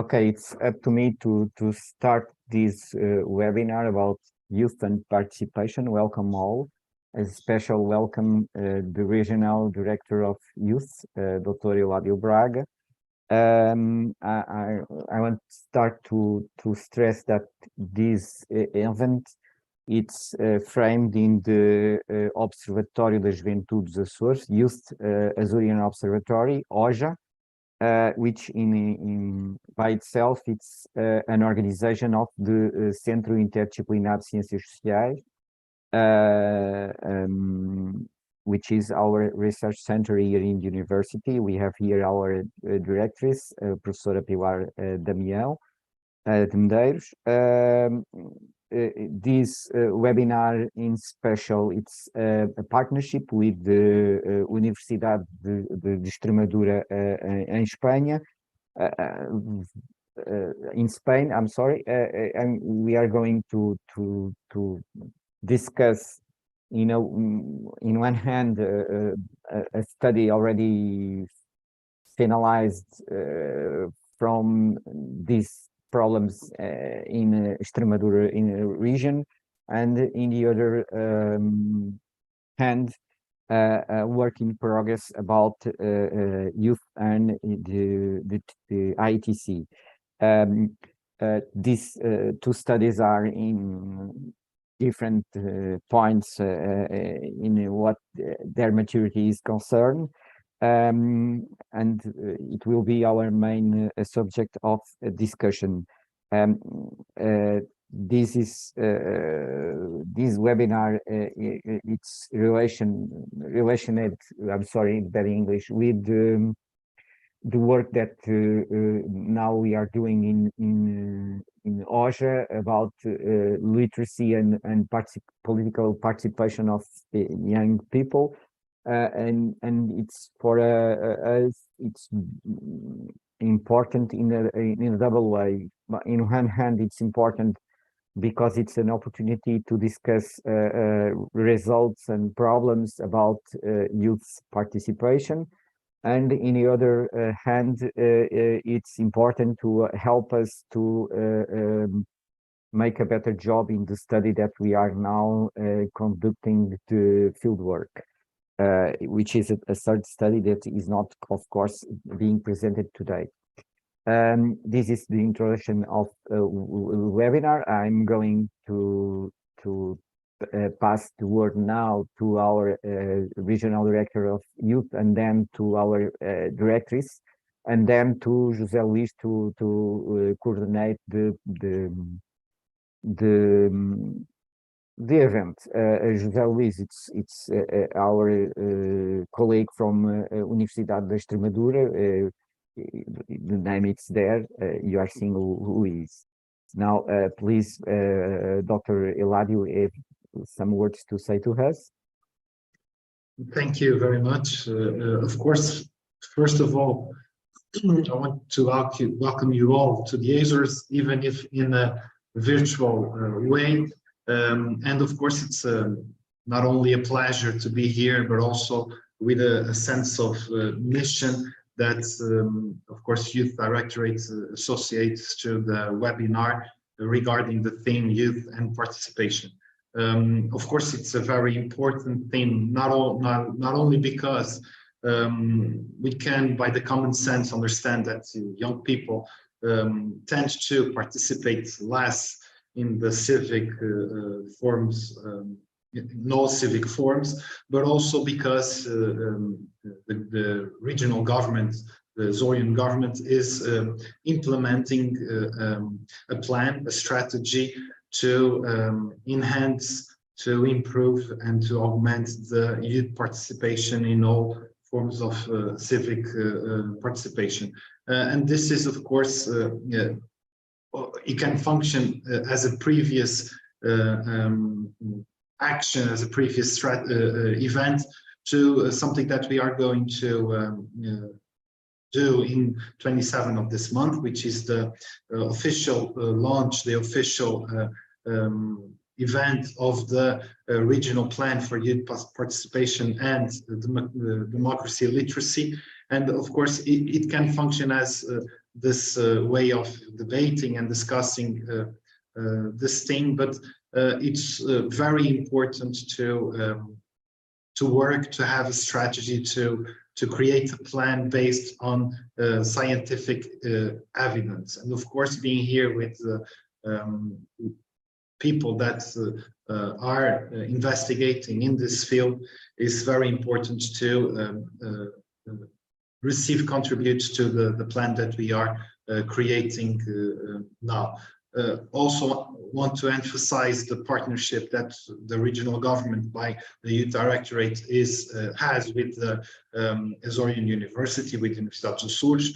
Okay, it's up to me to start this webinar about youth and participation. Welcome all. A special welcome the Regional Director of Youth, Dr. Eladio Braga. I want to start to stress that this event it's framed in the Observatório da Juventude dos Açores, Youth Azores Observatory, OJA, which by itself it's an organization of the Centro Interdisciplinar de Ciências Sociais, which is our research center here in the university. We have here our directress, Professora Pilar Damião de Medeiros. This webinar in special, it's a partnership with the Universidade de Extremadura in Spain, in Spain, I'm sorry, and we are going to discuss, you know, in one hand, a study already finalized from this problems in Extremadura in a region, and in the other hand, work in progress about youth and the ITC. These two studies are in different points in what their maturity is concerned. And it will be our main subject of discussion. This is this webinar. It's related. I'm sorry, bad English, with the work that now we are doing in OJA about literacy and political participation of young people. And it's for us, it's important in a double way. In one hand, it's important because it's an opportunity to discuss results and problems about youth participation, and in the other hand, it's important to help us to make a better job in the study that we are now conducting the field work. Which is a third study that is not, of course, being presented today. This is the introduction of webinar. I'm going to pass the word now to our Regional Director of Youth, and then to our Directress, and then to José Luís to coordinate the event. José Luís, it's our colleague from Universidade da Extremadura. The name is there. You are seeing who he is. Now, please, Dr. Eladio, some words to say to us. Thank you very much. Of course, first of all, I want to welcome you all to the Azores, even if in a virtual way. And of course, it's not only a pleasure to be here, but also with a sense of mission that, of course, Youth Directorate associates to the webinar regarding the theme Youth and Participation. Of course, it's a very important theme, not only because we can, by the common sense, understand that young people tend to participate less in the civic forms, no civic forms, but also because the regional government, the Azorian government, is implementing a plan, a strategy to enhance, to improve, and to augment the youth participation in all forms of civic participation. And this is, of course, it can function as a previous action, as a previous event, to something that we are going to do in 27 of this month, which is the official launch, the official event of the regional plan for youth participation and democracy literacy. And of course, it can function as this way of debating and discussing this thing, but it's very important to work, to have a strategy, to create a plan based on scientific evidence. And of course, being here with people that are investigating in this field is very important to contribute to the plan that we are creating now. Also want to emphasize the partnership that the regional government by the Youth Directorate has with the Azores University, with Universidade dos Açores,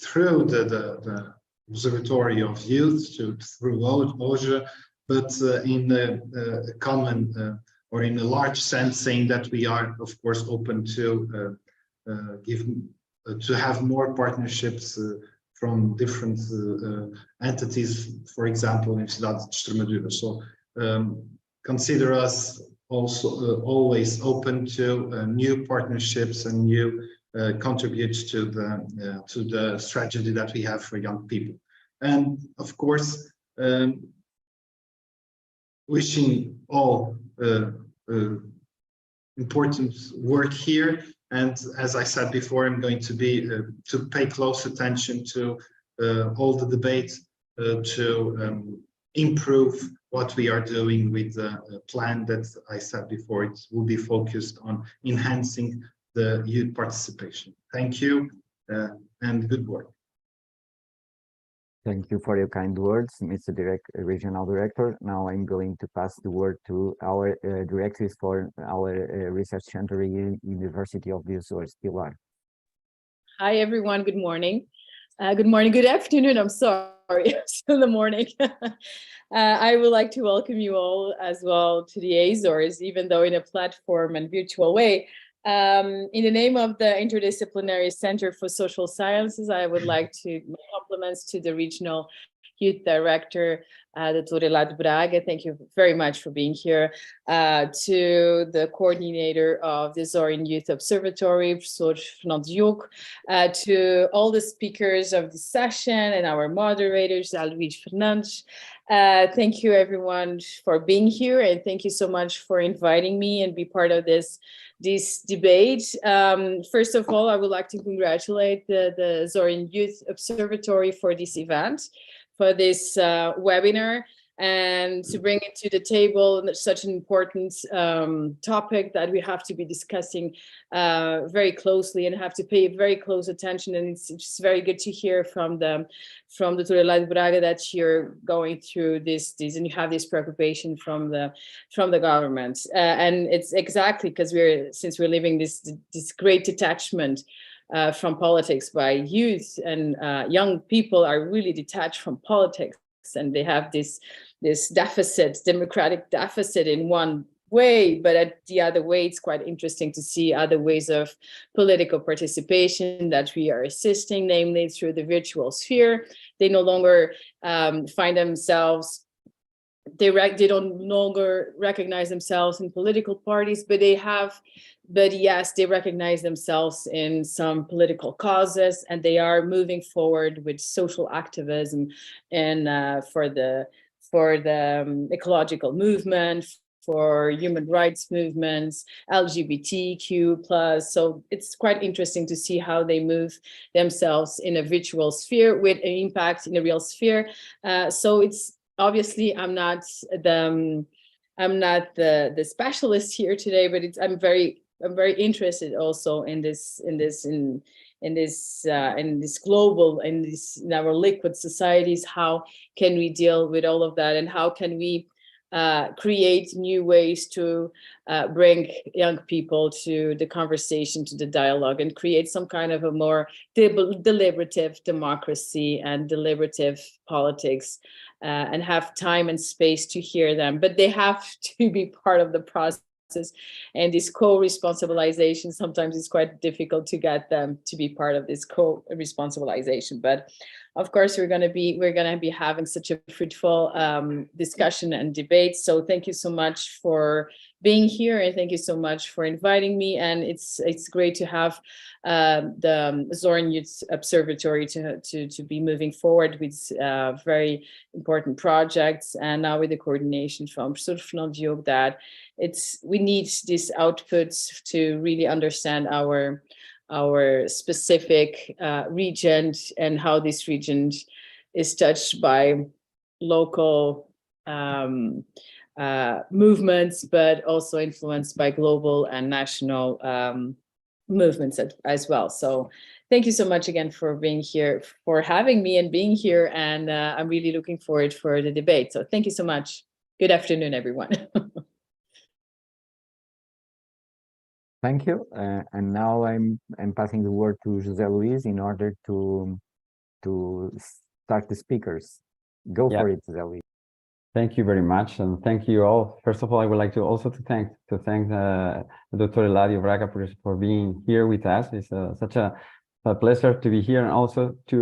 through the Observatory of Youth, through OJA, but in a common or in a large sense, saying that we are, of course, open to have more partnerships from different entities, for example, Universidade dos Extremadura. So consider us also always open to new partnerships and new contributes to the strategy that we have for young people. And of course, wishing all important work here. And as I said before, I'm going to pay close attention to all the debate to improve what we are doing with the plan that I said before. It will be focused on enhancing the youth participation. Thank you and good work. Thank you for your kind words, Mr. Regional Director. Now I'm going to pass the word to our directors for our research center in University of the Açores, Pilar. Hi, everyone. Good morning. Good morning, good afternoon. I'm sorry, it's in the morning. I would like to welcome you all as well to the Azores, even though in a platform and virtual way. In the name of the Interdisciplinary Center for Social Sciences, I would like to make compliments to the Regional Youth Director, Dr. Elado Braga. Thank you very much for being here. To the coordinator of the Azores Youth Observatory, Professor Fernando Diogo, to all the speakers of the session and our moderators, Luís Fernandes. Thank you everyone for being here, and thank you so much for inviting me and be part of this debate. First of all, I would like to congratulate the Azores Youth Observatory for this event, for this webinar, and to bring it to the table such an important topic that we have to be discussing very closely and have to pay very close attention. And it's just very good to hear from Dr. Elado Braga that you're going through this and you have this preoccupation from the government. And it's exactly because since we're living this great detachment from politics by youth, and young people are really detached from politics, and they have this democratic deficit in one way, but at the other way, it's quite interesting to see other ways of political participation that we are assisting, namely through the virtual sphere. They no longer find themselves, they don't longer recognize themselves in political parties, but yes, they recognize themselves in some political causes, and they are moving forward with social activism and for the ecological movement, for human rights movements, LGBTQ+. So it's quite interesting to see how they move themselves in a virtual sphere with an impact in a real sphere. So it's obviously I'm not the specialist here today, but I'm very interested also in our liquid societies. How can we deal with all of that, and how can we create new ways to bring young people to the conversation, to the dialogue, and create some kind of a more deliberative democracy and deliberative politics, and have time and space to hear them. But they have to be part of the process. And this co-responsibilization, sometimes it's quite difficult to get them to be part of this co-responsibilization. But of course, we're going to be having such a fruitful discussion and debate. So thank you so much for being here, and thank you so much for inviting me. And it's great to have the Azores Youth Observatory to be moving forward with very important projects, and now with the coordination from Surfnavjog, that we need these outputs to really understand our specific region and how this region is touched by local movements, but also influenced by global and national movements as well. So thank you so much again for being here, for having me and being here. And I'm really looking forward for the debate. So thank you so much. Good afternoon, everyone. Thank you. And now I'm passing the word to José Luis in order to start the speakers. Go for it, José Luis. Thank you very much, and thank you all. First of all, I would like to also thank Dr. Eladio Braga for being here with us. It's such a pleasure to be here, and also to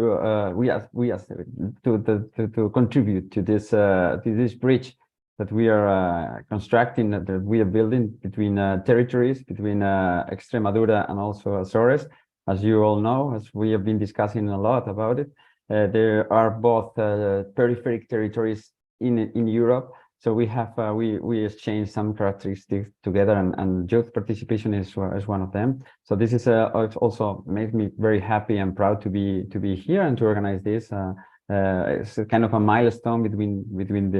contribute to this bridge that we are constructing, that we are building between territories, between Extremadura and also Azores. As you all know, as we have been discussing a lot about it, there are both peripheric territories in Europe, so we have we exchange some characteristics together, and youth participation is one of them. So this is also makes me very happy and proud to be here and to organize this. It's kind of a milestone between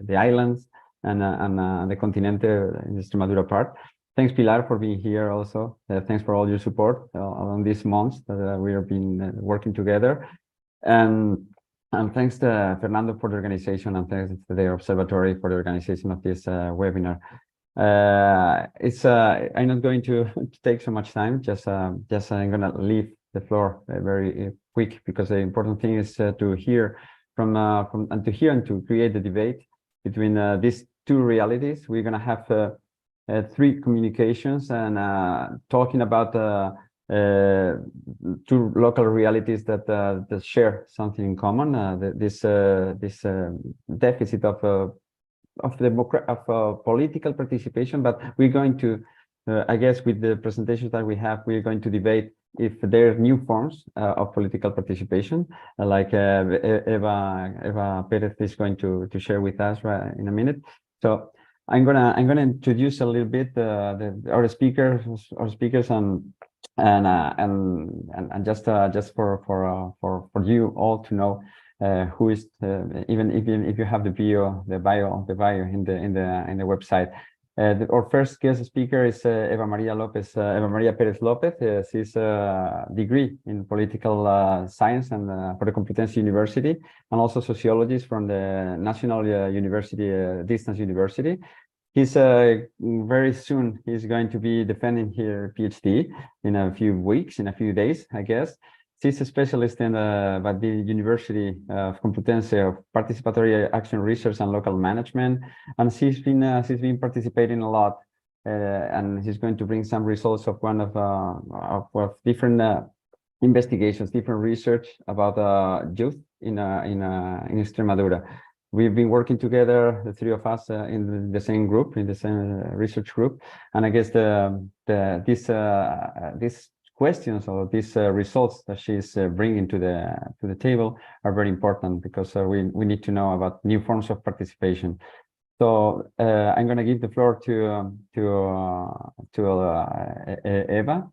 the islands and the continental in the Extremadura part. Thanks, Pilar, for being here also. Thanks for all your support along these months that we have been working together. And thanks to Fernando for the organization, and thanks to the Observatory for the organization of this webinar. I'm not going to take so much time. Just I'm going to leave the floor very quick, because the important thing is to hear and to create the debate between these two realities. We're going to have 3 communications and talking about two local realities that share something in common. This deficit of political participation, but we're going to, I guess, with the presentations that we have, we're going to debate if there are new forms of political participation, like Eva Perez is going to share with us right in a minute. So I'm gonna introduce a little bit our speakers and just for you all to know who is even if you have the bio in the website. Our first guest speaker is Eva Maria Perez Lopez. She's a degree in political science and for the Complutense University, and also sociologist from the National University, Distance University. He's very soon he's going to be defending her PhD in a few days, I guess. She's a specialist in at the University of Complutense of Participatory Action Research and Local Management, and she's been participating a lot, and she's going to bring some results of one of different investigations, different research about youth in Extremadura. We've been working together, the 3 of us, in the same group, in the same research group, and I guess these questions or these results that she's bringing to the table are very important, because we need to know about new forms of participation. So I'm going to give the floor to Eva,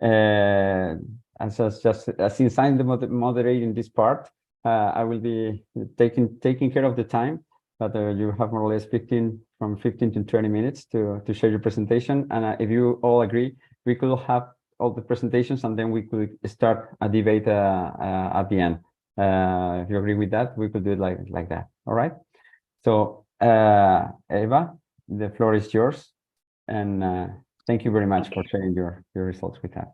and so since I'm moderating this part, I will be taking care of the time, but you have more or less 15 to 20 minutes to share your presentation. And if you all agree, we could have all the presentations, and then we could start a debate at the end. If you agree with that, we could do it like that. All right. So Eva, the floor is yours, and thank you very much for sharing your results with us.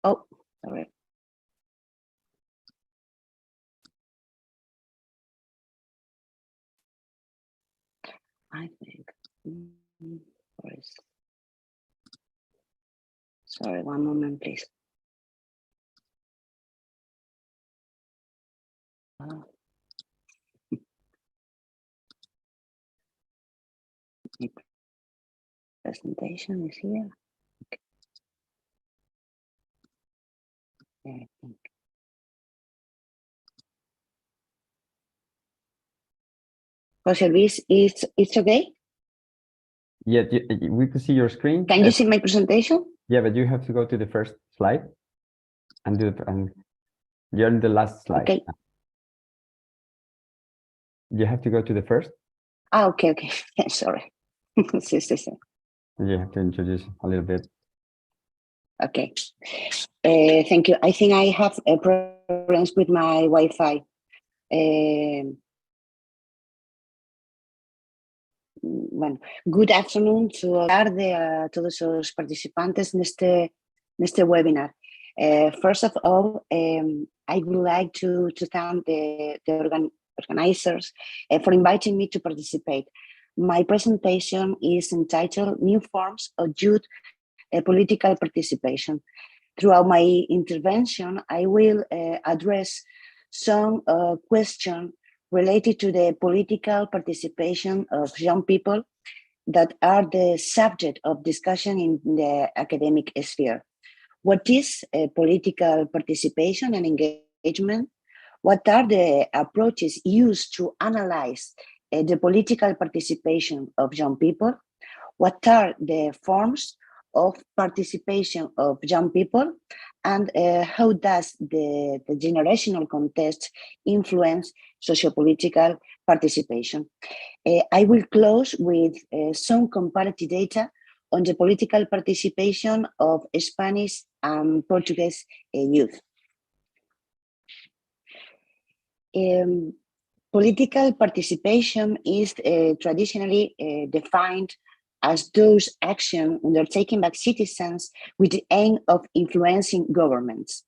Oh, sorry. I think, sorry, one moment, please. Presentation is here. Okay. I think. Jose Luis, it's okay? Yeah, we can see your screen. Can you see my presentation? Yeah, but you have to go to the first slide and you're in the last slide. Okay. You have to go to the first. Ah, okay. Sorry. Sí. You have to introduce a little bit. Okay. Thank you. I think I have problems with my Wi-Fi. Bueno, good afternoon tarde a todos los participantes en este webinar. First of all, I would like to thank the organizers for inviting me to participate. My presentation is entitled New Forms of Youth Political Participation. Throughout my intervention, I will address some questions related to the political participation of young people that are the subject of discussion in the academic sphere. What is political participation and engagement? What are the approaches used to analyze the political participation of young people? What are the forms of participation of young people? And how does the generational context influence sociopolitical participation? I will close with some comparative data on the political participation of Spanish and Portuguese youth. Political participation is traditionally defined as those actions undertaken by citizens with the aim of influencing governments.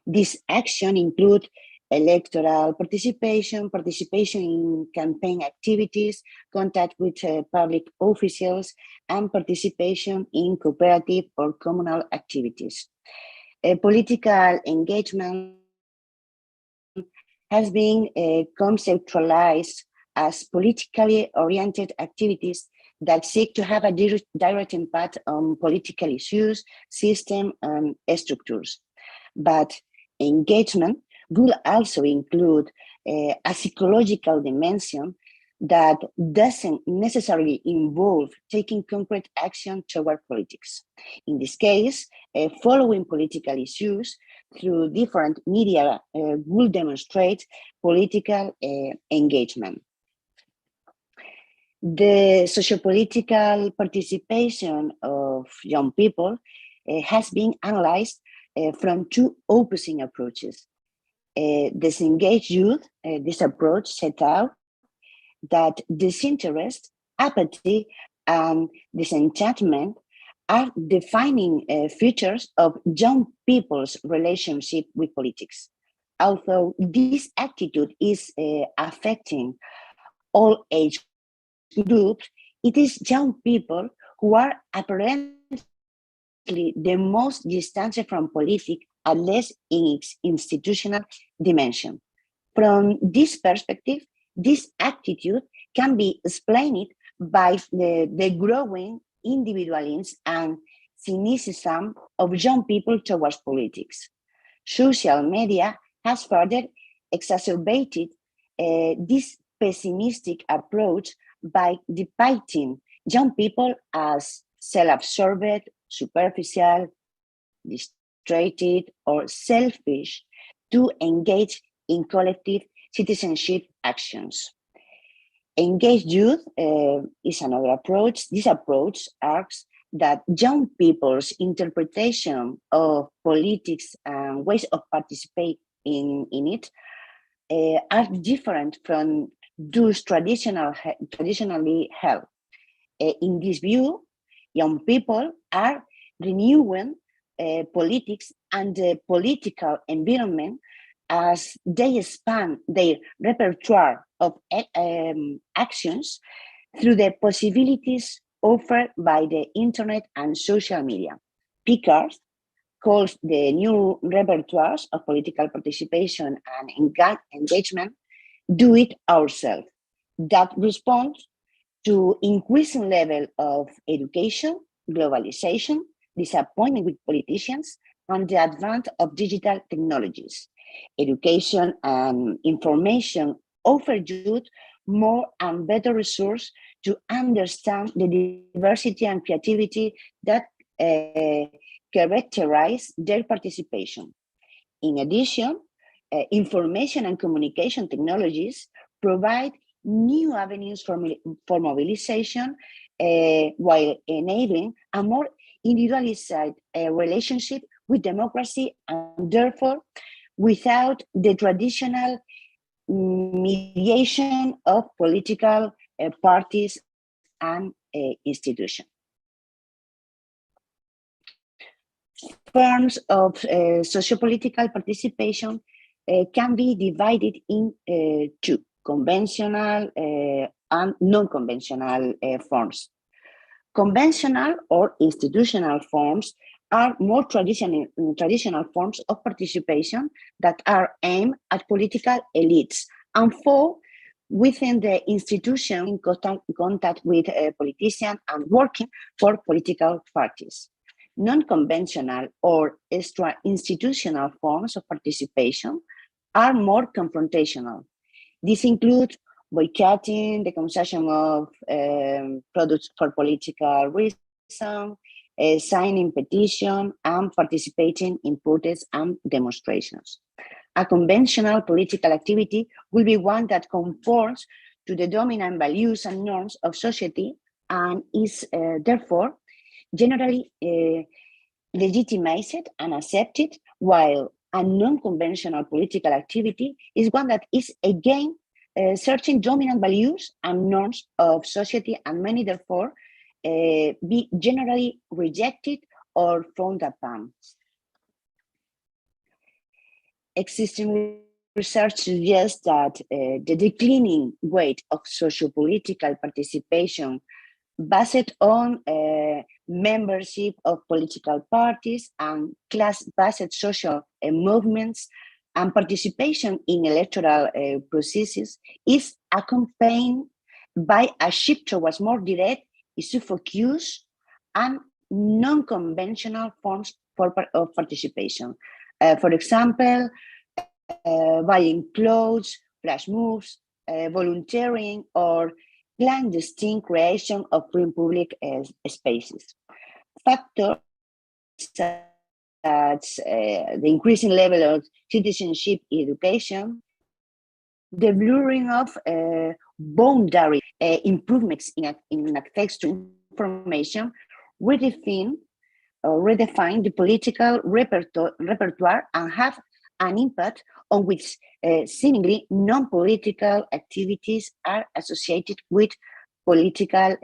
These actions include electoral participation, participation in campaign activities, contact with public officials, and participation in cooperative or communal activities. Political engagement has been conceptualized as politically oriented activities that seek to have a direct impact on political issues, systems, and structures. But engagement will also include a psychological dimension that doesn't necessarily involve taking concrete action toward politics. In this case, following political issues through different media will demonstrate political engagement. The sociopolitical participation of young people has been analyzed from two opposing approaches. Disengaged youth, this approach set out that disinterest, apathy, and disenchantment are defining features of young people's relationship with politics. Although this attitude is affecting all age groups, it is young people who are apparently the most distanced from politics, at least in its institutional dimension. From this perspective, this attitude can be explained by the growing individualism and cynicism of young people towards politics. Social media has further exacerbated this pessimistic approach by depicting young people as self-absorbed, superficial, distracted, or selfish to engage in collective citizenship actions. Engaged youth is another approach. This approach argues that young people's interpretation of politics and ways of participating in it are different from those traditionally held. In this view, young people are renewing politics and the political environment as they expand their repertoire of actions through the possibilities offered by the internet and social media. Picard calls the new repertoires of political participation and engagement do it ourselves that respond to increasing level of education, globalization, disappointment with politicians, and the advance of digital technologies. Education and information offer youth more and better resources to understand the diversity and creativity that characterize their participation. In addition, information and communication technologies provide new avenues for mobilization while enabling a more individualized relationship with democracy, and therefore without the traditional mediation of political parties and institutions. Forms of sociopolitical participation can be divided in two: conventional and non-conventional forms. Conventional or institutional forms are more traditional forms of participation that are aimed at political elites and fall within the institution in contact with politicians and working for political parties. Non-conventional or extra-institutional forms of participation are more confrontational. These include boycotting the consumption of products for political reasons, signing petitions, and participating in protests and demonstrations. A conventional political activity will be one that conforms to the dominant values and norms of society and is therefore generally legitimized and accepted, while a non-conventional political activity is one that is again searching dominant values and norms of society and many therefore be generally rejected or frowned upon. Existing research suggests that the declining weight of sociopolitical participation based on membership of political parties and class-based social movements and participation in electoral processes is accompanied by a shift towards more direct, issue-focused, and non-conventional forms of participation. For example, buying clothes, flash mobs, volunteering, or clandestine creation of free public spaces. Factors such as the increasing level of citizenship education, the blurring of boundary improvements in access to information, redefine the political repertoire and have an impact on which seemingly non-political activities are associated with political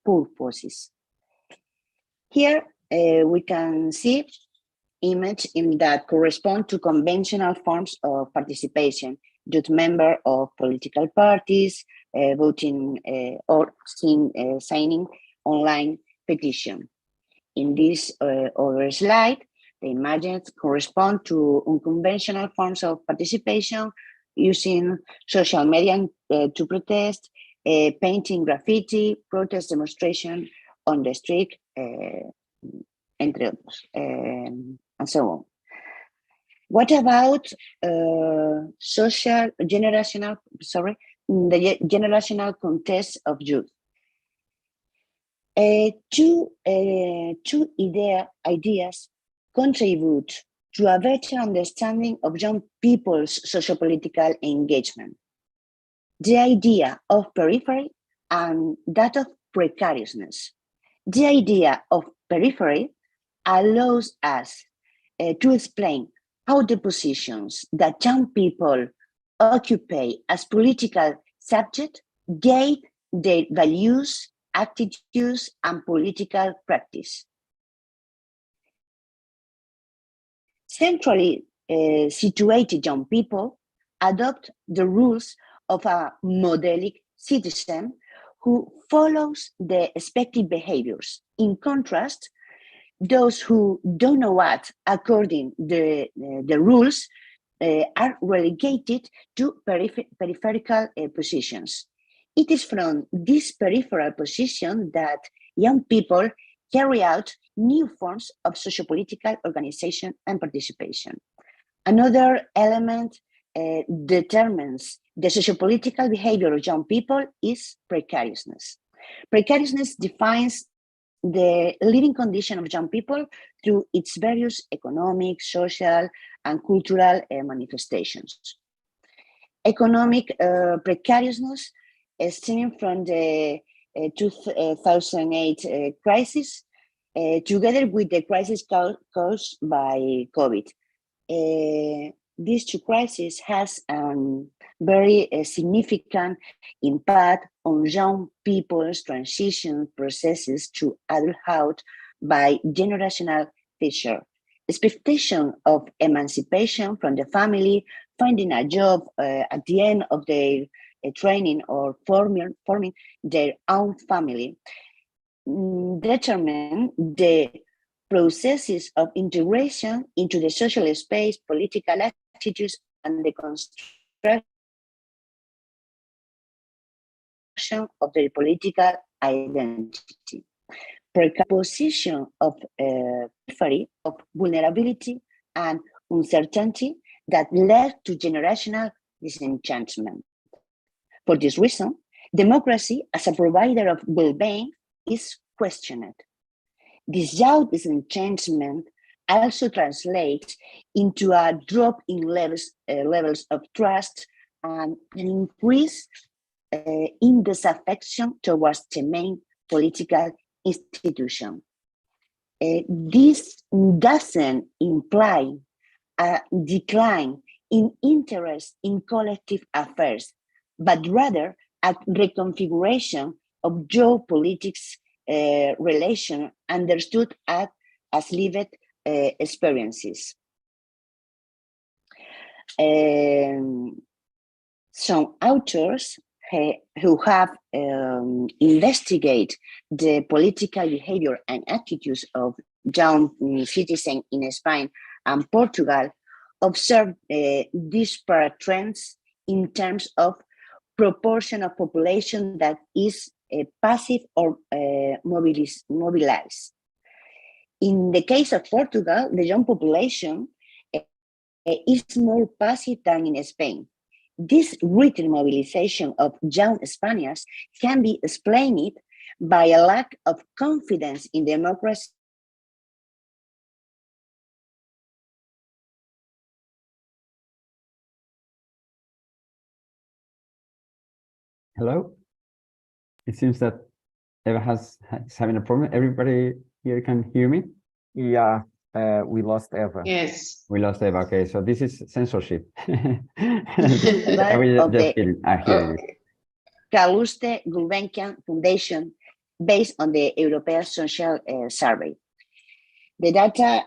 purposes. Here we can see images that correspond to conventional forms of participation: youth member of political parties, voting or signing online petition. In this other slide, the images correspond to unconventional forms of participation using social media to protest, painting graffiti, protest demonstration on the street, entre otros, and so on. What about the generational context of youth? Two ideas contribute to a better understanding of young people's sociopolitical engagement: the idea of periphery and that of precariousness. The idea of periphery allows us to explain how the positions that young people occupy as political subjects guide their values, attitudes, and political practice. Centrally situated young people adopt the rules of a modelic citizen who follows the expected behaviors. In contrast, those who don't know what according to the rules are relegated to peripheral positions. It is from this peripheral position that young people carry out new forms of sociopolitical organization and participation. Another element determines the sociopolitical behavior of young people is precariousness. Precariousness defines the living condition of young people through its various economic, social, and cultural manifestations. Economic precariousness stemming from the 2008 crisis, together with the crisis caused by COVID. These two crises has very significant impact on young people's transition processes to adulthood by generational fissure. Expectation of emancipation from the family, finding a job at the end of their training or forming their own family, determine the processes of integration into the social space, political attitudes, and the construction of their political identity. Position of periphery of vulnerability and uncertainty that led to generational disenchantment. For this reason, democracy as a provider of well-being is questioned. This youth disenchantment also translates into a drop in levels of trust and an increase in disaffection towards the main political institution. This doesn't imply a decline in interest in collective affairs, but rather a reconfiguration of geopolitics relation understood as lived experiences. Some authors who have investigated the political behavior and attitudes of young citizens in Spain and Portugal observe disparate trends in terms of proportion of population that is passive or mobilized. In the case of Portugal, the young population is more passive than in Spain. This written mobilization of young Spaniards can be explained by a lack of confidence in democracy. Hello? It seems that Eva is having a problem. Everybody here can hear me? Yeah, we lost Eva. Yes. We lost Eva. Okay, so this is censorship. I Of will just hear you. Calouste Gulbenkian Foundation, based on the European Social Survey. The data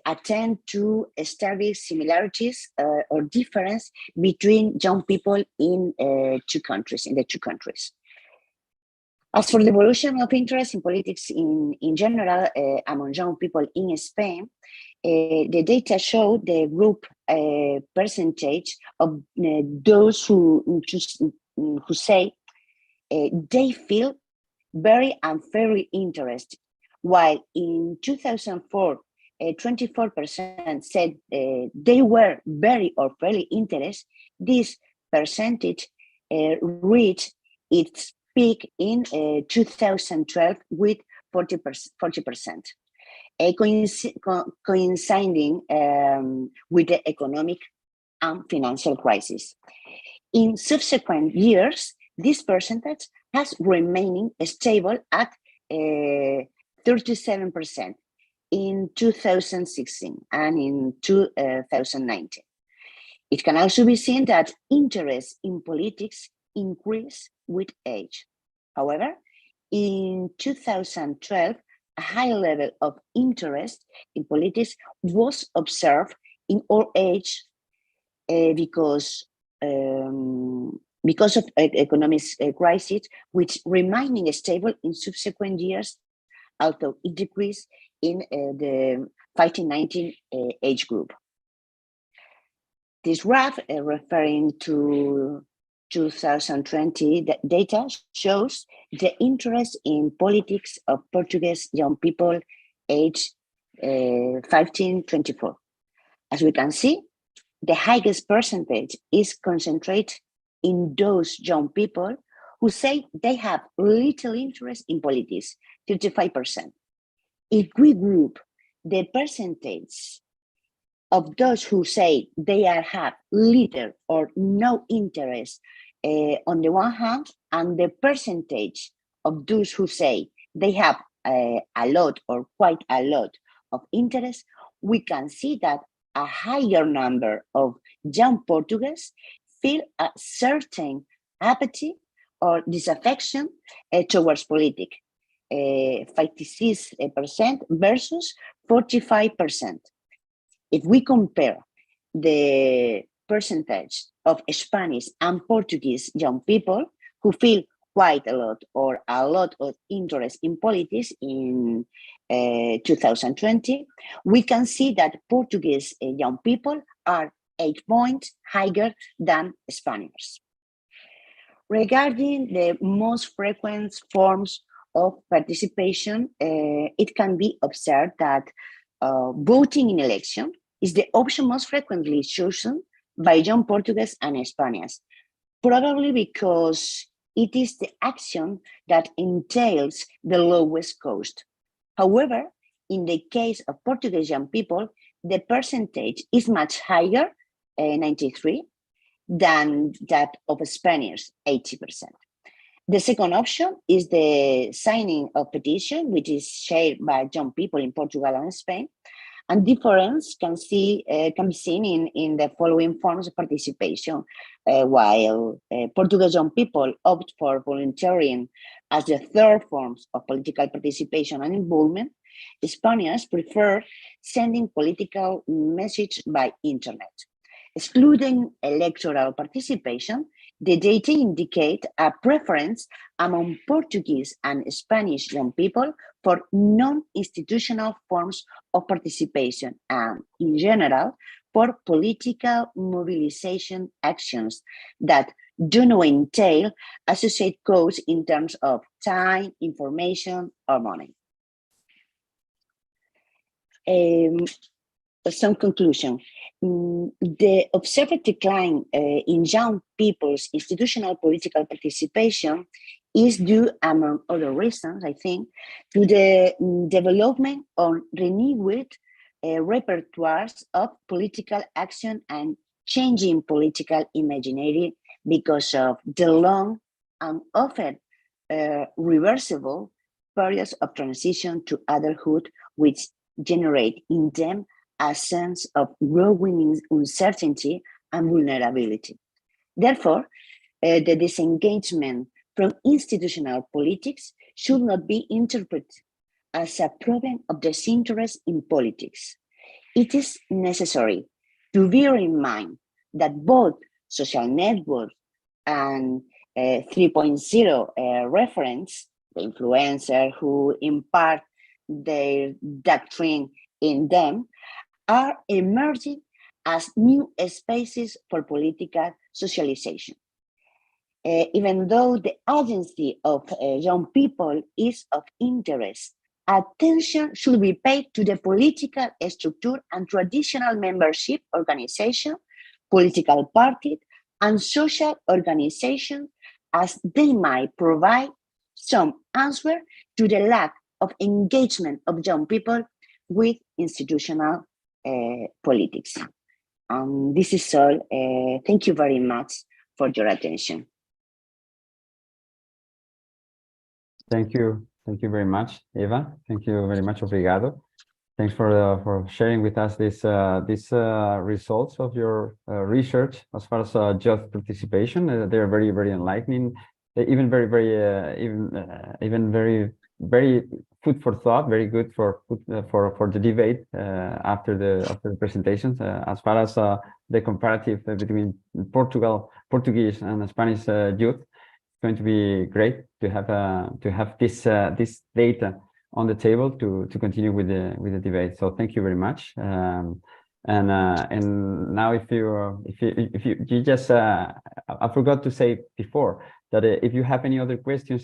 attend to establish similarities or difference between young people in the two countries. As for the evolution of interest in politics in general among young people in Spain, the data show the group percentage of those who say they feel very unfairly interested, while in 2004, 24% said they were very or fairly interested. This percentage reached its peak in 2012 with 40%, coinciding with the economic and financial crisis. In subsequent years, this percentage has remained stable at 37% in 2016 and in 2019. It can also be seen that interest in politics increased with age. However, in 2012, a high level of interest in politics was observed in all age because of economic crisis, which remaining stable in subsequent years, although it decreased in the 15-19 age group. This graph referring to 2020 data shows the interest in politics of Portuguese young people aged 15-24. As we can see, the highest percentage is concentrated in those young people who say they have little interest in politics, 35%. If we group the percentage of those who say they have little or no interest on the one hand, and the percentage of those who say they have a lot or quite a lot of interest, we can see that a higher number of young Portuguese feel a certain apathy or disaffection towards politics, 56% versus 45%. If we compare the percentage of Spanish and Portuguese young people who feel quite a lot or a lot of interest in politics in 2020, we can see that Portuguese young people are 8 points higher than Spaniards. Regarding the most frequent forms of participation, it can be observed that voting in election is the option most frequently chosen by young Portuguese and Spaniards, probably because it is the action that entails the lowest cost. However, in the case of Portuguese young people, the percentage is much higher, 93, than that of Spaniards, 80%. The second option is the signing of petition, which is shared by young people in Portugal and Spain. And difference can be seen in the following forms of participation. While Portuguese young people opt for volunteering as the third form of political participation and involvement, Spaniards prefer sending political message by internet. Excluding electoral participation, the data indicate a preference among Portuguese and Spanish young people for non-institutional forms of participation and, in general, for political mobilization actions that do not entail associated costs in terms of time, information, or money. Some conclusion. The observed decline in young people's institutional political participation is due, among other reasons, I think, to the development of renewed repertoires of political action and changing political imaginary because of the long and often reversible periods of transition to adulthood, which generate in them a sense of growing uncertainty and vulnerability. Therefore, the disengagement from institutional politics should not be interpreted as a problem of disinterest in politics. It is necessary to bear in mind that both social networks and 3.0 reference, the influencer who impart their doctrine in them, are emerging as new spaces for political socialization. Even though the agency of young people is of interest, attention should be paid to the political structure and traditional membership organization, political parties, and social organizations, as they might provide some answer to the lack of engagement of young people with institutional politics. This is all. Thank you very much for your attention. Thank you very much, Eva. Thank you very much, obrigado. Thanks for sharing with us these results of your research as far as youth participation. They're very, very enlightening. Even very food for thought. Very good for the debate after the presentations. As far as the comparative between Portuguese and Spanish youth, it's going to be great to have this data on the table to continue with the debate. So thank you very much. And now if you just I forgot to say before that if you have any other questions,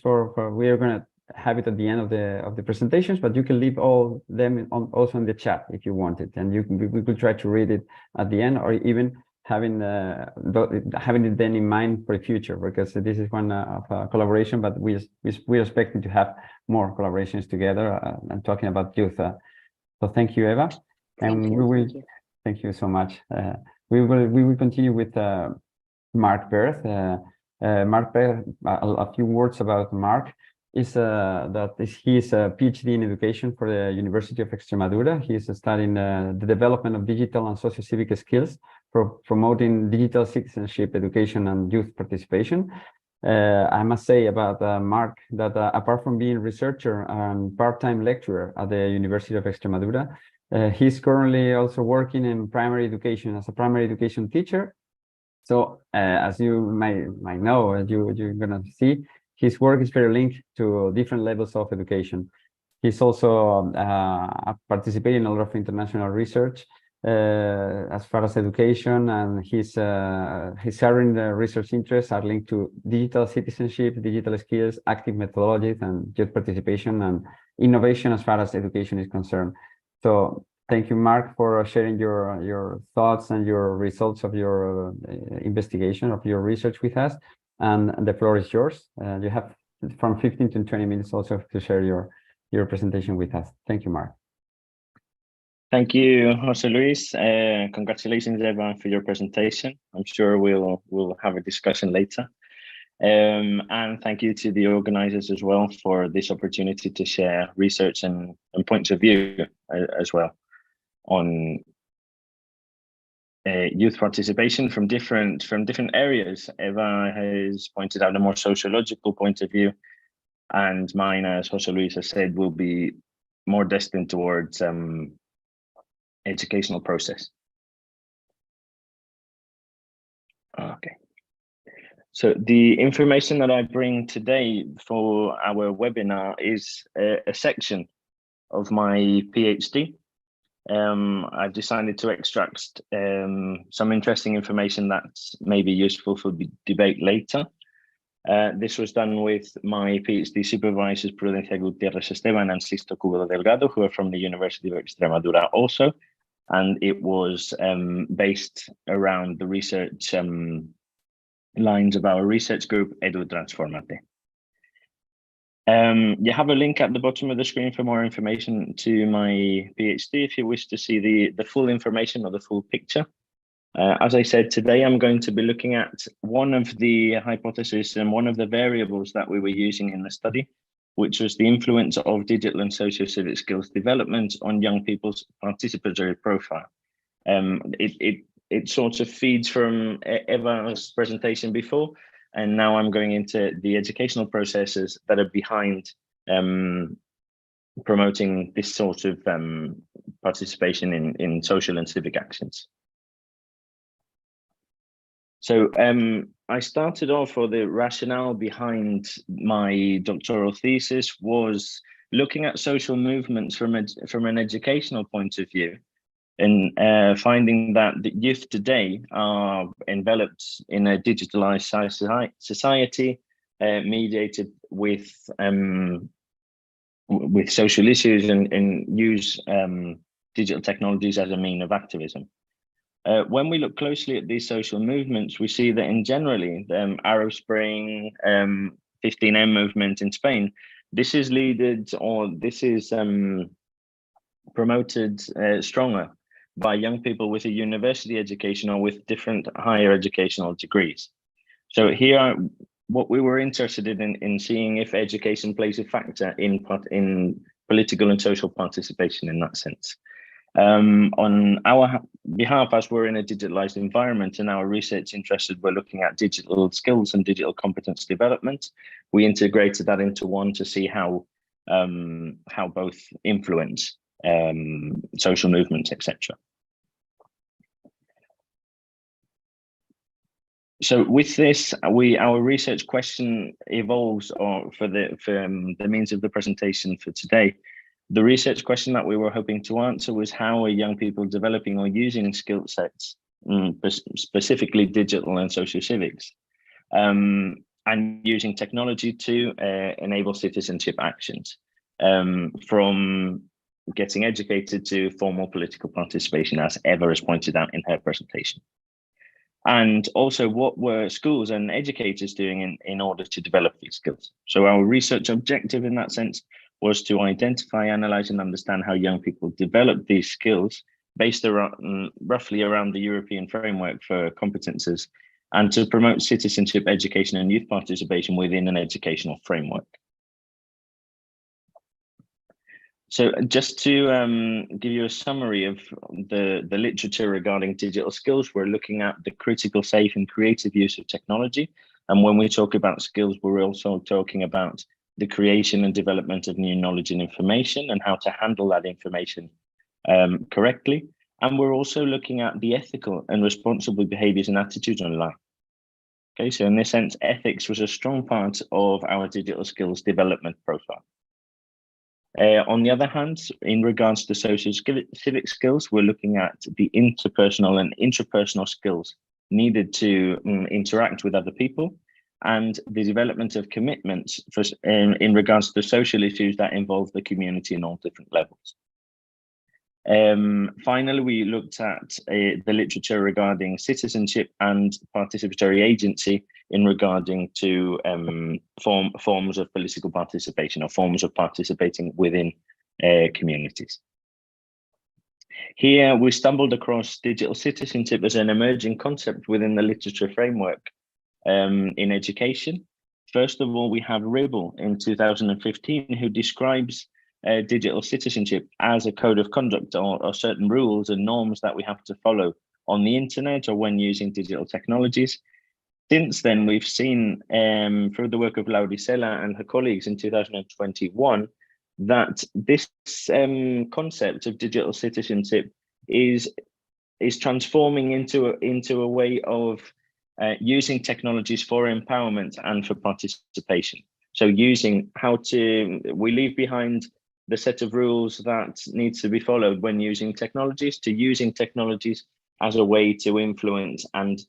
for we are gonna have it at the end of the presentations, but you can leave all them also in the chat if you want it, and we could try to read it at the end, or even having it then in mind for the future, because this is one of collaboration, but we're expecting to have more collaborations together and talking about youth. So thank you, Eva. Thank you so much. We will continue with Mark Berth. Mark Berth, a few words about Mark is that he is a PhD in education for the University of Extremadura. He is studying the development of digital and socio-civic skills for promoting digital citizenship, education, and youth participation. I must say about Mark that apart from being researcher and part-time lecturer at the University of Extremadura, he's currently also working in primary education as a primary education teacher. So as you might know, as you're gonna see, his work is very linked to different levels of education. He's also participating in a lot of international research as far as education, and his current research interests are linked to digital citizenship, digital skills, active methodologies, and youth participation and innovation as far as education is concerned. So thank you, Mark, for sharing your thoughts and your results of your investigation, of your research with us. And the floor is yours. You have from 15 to 20 minutes also to share your presentation with us. Thank you, Mark. Thank you, Jose Luis. Congratulations, everyone, for your presentation. I'm sure we'll have a discussion later. And thank you to the organizers as well for this opportunity to share research and points of view as well on youth participation from different areas. Eva has pointed out a more sociological point of view, and mine, as Jose Luis has said, will be more destined towards educational process. Okay. So the information that I bring today for our webinar is a section of my PhD. I've decided to extract some interesting information that's maybe useful for the debate later. This was done with my PhD supervisors, Prudencia Gutierrez Esteban and Sixto Cubo Delgado, who are from the University of Extremadura also. And it was based around the research lines of our research group, Edu Transformate. You have a link at the bottom of the screen for more information to my PhD if you wish to see the full information or the full picture. As I said, today I'm going to be looking at one of the hypotheses and one of the variables that we were using in the study, which was the influence of digital and socio-civic skills development on young people's participatory profile. It sort of feeds from Eva's presentation before, and now I'm going into the educational processes that are behind promoting this sort of participation in social and civic actions. So I started off, or the rationale behind my doctoral thesis was looking at social movements from an educational point of view, and finding that the youth today are enveloped in a digitalized society, mediated with social issues and use digital technologies as a mean of activism. When we look closely at these social movements, we see that in generally, the Arab Spring, 15M movement in Spain, this is promoted stronger by young people with a university education or with different higher educational degrees. So here, what we were interested in seeing if education plays a factor in political and social participation in that sense. On our behalf, as we're in a digitalized environment and our research interested, we're looking at digital skills and digital competence development. We integrated that into one to see how both influence social movements, etc. So with this, our research question evolves, or for the means of the presentation for today, The research question that we were hoping to answer was, how are young people developing or using skill sets, specifically digital and social civics, and using technology to enable citizenship actions, from getting educated to formal political participation, as Eva has pointed out in her presentation. And also, what were schools and educators doing in order to develop these skills? So our research objective in that sense was to identify, analyze, and understand how young people develop these skills based around, roughly around the European framework for competences, and to promote citizenship, education, and youth participation within an educational framework. So just to give you a summary of the literature regarding digital skills, we're looking at the critical, safe, and creative use of technology. And when we talk about skills, we're also talking about the creation and development of new knowledge and information, and how to handle that information correctly. And we're also looking at the ethical and responsible behaviors and attitudes online. Okay, so in this sense, ethics was a strong part of our digital skills development profile. On the other hand, in regards to social civic skills, we're looking at the interpersonal and intrapersonal skills needed to interact with other people, and the development of commitments for, in regards to social issues that involve the community in all different levels. Finally, we looked at the literature regarding citizenship and participatory agency in regarding to forms of political participation, or forms of participating within communities. Here, we stumbled across digital citizenship as an emerging concept within the literature framework in education. First of all, we have Ribble in 2015, who describes digital citizenship as a code of conduct, or certain rules and norms that we have to follow on the internet or when using digital technologies. Since then, we've seen through the work of Lauricela and her colleagues in 2021 that this concept of digital citizenship is transforming into a way of using technologies for empowerment and for participation. So using how to, we leave behind the set of rules that needs to be followed when using technologies, to using technologies as a way to influence and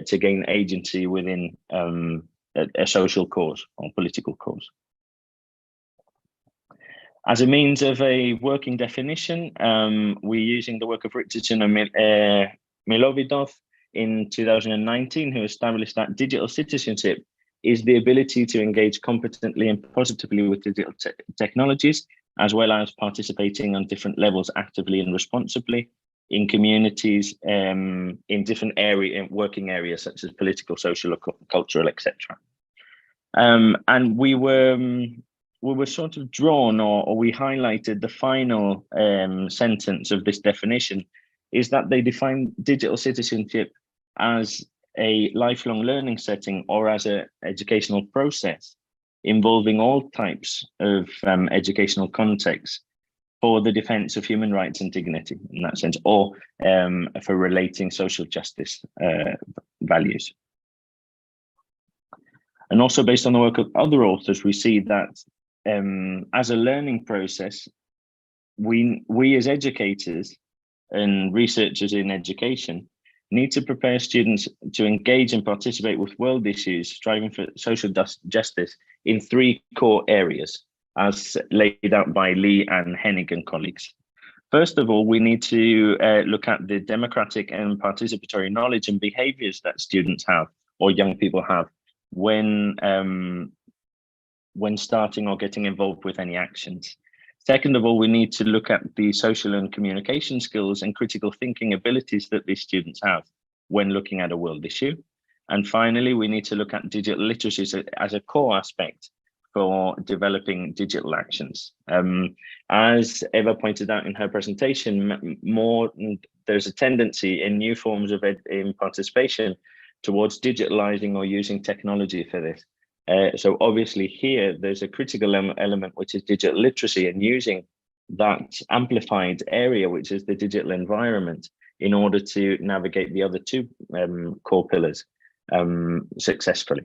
to gain agency within a social cause or political cause. As a means of a working definition, we're using the work of Richardson and Milovidov in 2019, who established that digital citizenship is the ability to engage competently and positively with digital technologies, as well as participating on different levels actively and responsibly in communities, in different working areas such as political, social, cultural, etc. And we were sort of drawn, or we highlighted the final sentence of this definition, is that they define digital citizenship as a lifelong learning setting, or as an educational process involving all types of educational contexts for the defense of human rights and dignity in that sense, or for relating social justice values. And also based on the work of other authors, we see that as a learning process, we as educators and researchers in education need to prepare students to engage and participate with world issues, striving for social justice in 3 core areas, as laid out by Lee and Hennig and colleagues. First of all, we need to look at the democratic and participatory knowledge and behaviors that students have, or young people have, when starting or getting involved with any actions. Second of all, we need to look at the social and communication skills and critical thinking abilities that these students have when looking at a world issue. And finally, we need to look at digital literacy as a core aspect for developing digital actions. As Eva pointed out in her presentation, there's a tendency in new forms of participation towards digitalizing or using technology for this. So obviously here, there's a critical element, which is digital literacy, and using that amplified area, which is the digital environment, in order to navigate the other 2 core pillars successfully.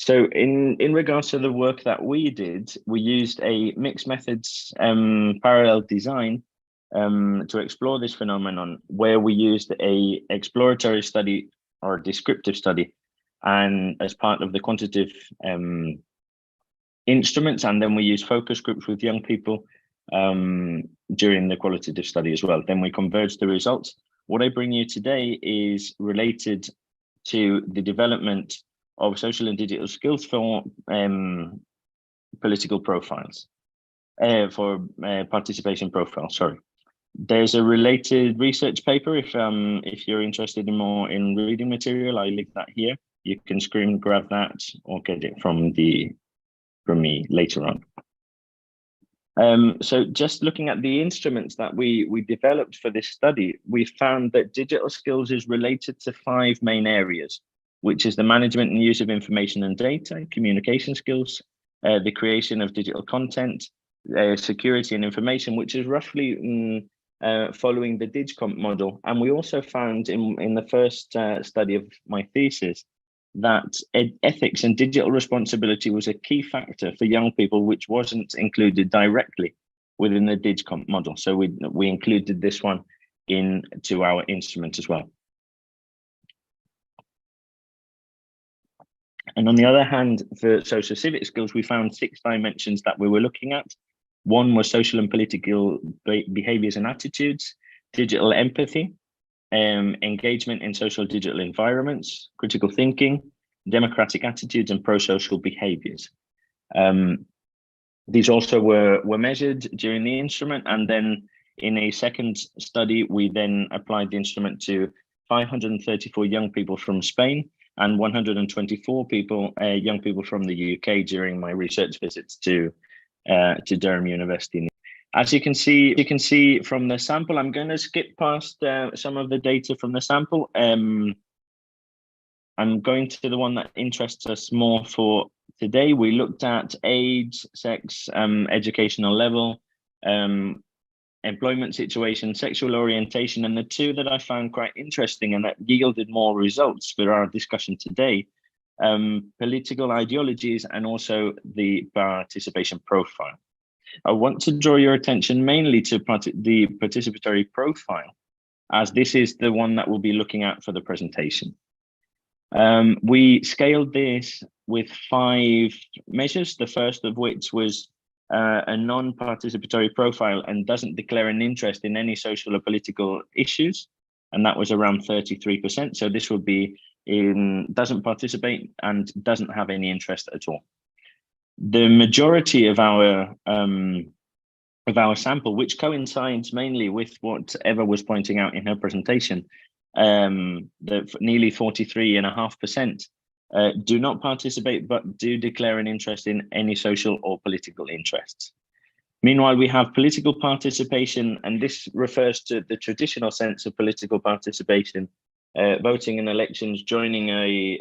So in regards to the work that we did, we used a mixed methods parallel design to explore this phenomenon, where we used a exploratory study or descriptive study, and as part of the quantitative instruments, and then we use focus groups with young people during the qualitative study as well. Then we converge the results. What I bring you today is related to the development of social and digital skills for political profiles, for participation profiles, sorry. There's a related research paper if you're interested in more in reading material. I link that here. You can screen grab that or get it from me later on. So just looking at the instruments that we developed for this study, we found that digital skills is related to 5 main areas, which is the management and use of information and data, communication skills, the creation of digital content, security and information, which is roughly following the DigComp model. And we also found in the first study of my thesis that ethics and digital responsibility was a key factor for young people, which wasn't included directly within the DigComp model. So we included this one into our instrument as well. And on the other hand, for social civic skills, we found 6 dimensions that we were looking at. One was social and political behaviors and attitudes, digital empathy, engagement in social digital environments, critical thinking, democratic attitudes, and pro-social behaviors. These also were measured during the instrument, and then in a second study, we then applied the instrument to 534 young people from Spain and 124 people, young people from the UK during my research visits to Durham University. As you can see from the sample, I'm going to skip past some of the data from the sample. I'm going to the one that interests us more for today. We looked at age, sex, educational level, employment situation, sexual orientation, and the 2 that I found quite interesting and that yielded more results for our discussion today, political ideologies and also the participation profile. I want to draw your attention mainly to the participatory profile, as this is the one that we'll be looking at for the presentation. We scaled this with 5 measures, the first of which was a non-participatory profile and doesn't declare an interest in any social or political issues, and that was around 33%. So this would be doesn't participate and doesn't have any interest at all. The majority of our sample, which coincides mainly with what Eva was pointing out in her presentation, that nearly 43.5% do not participate but do declare an interest in any social or political interests. Meanwhile, we have political participation, and this refers to the traditional sense of political participation, voting in elections, joining a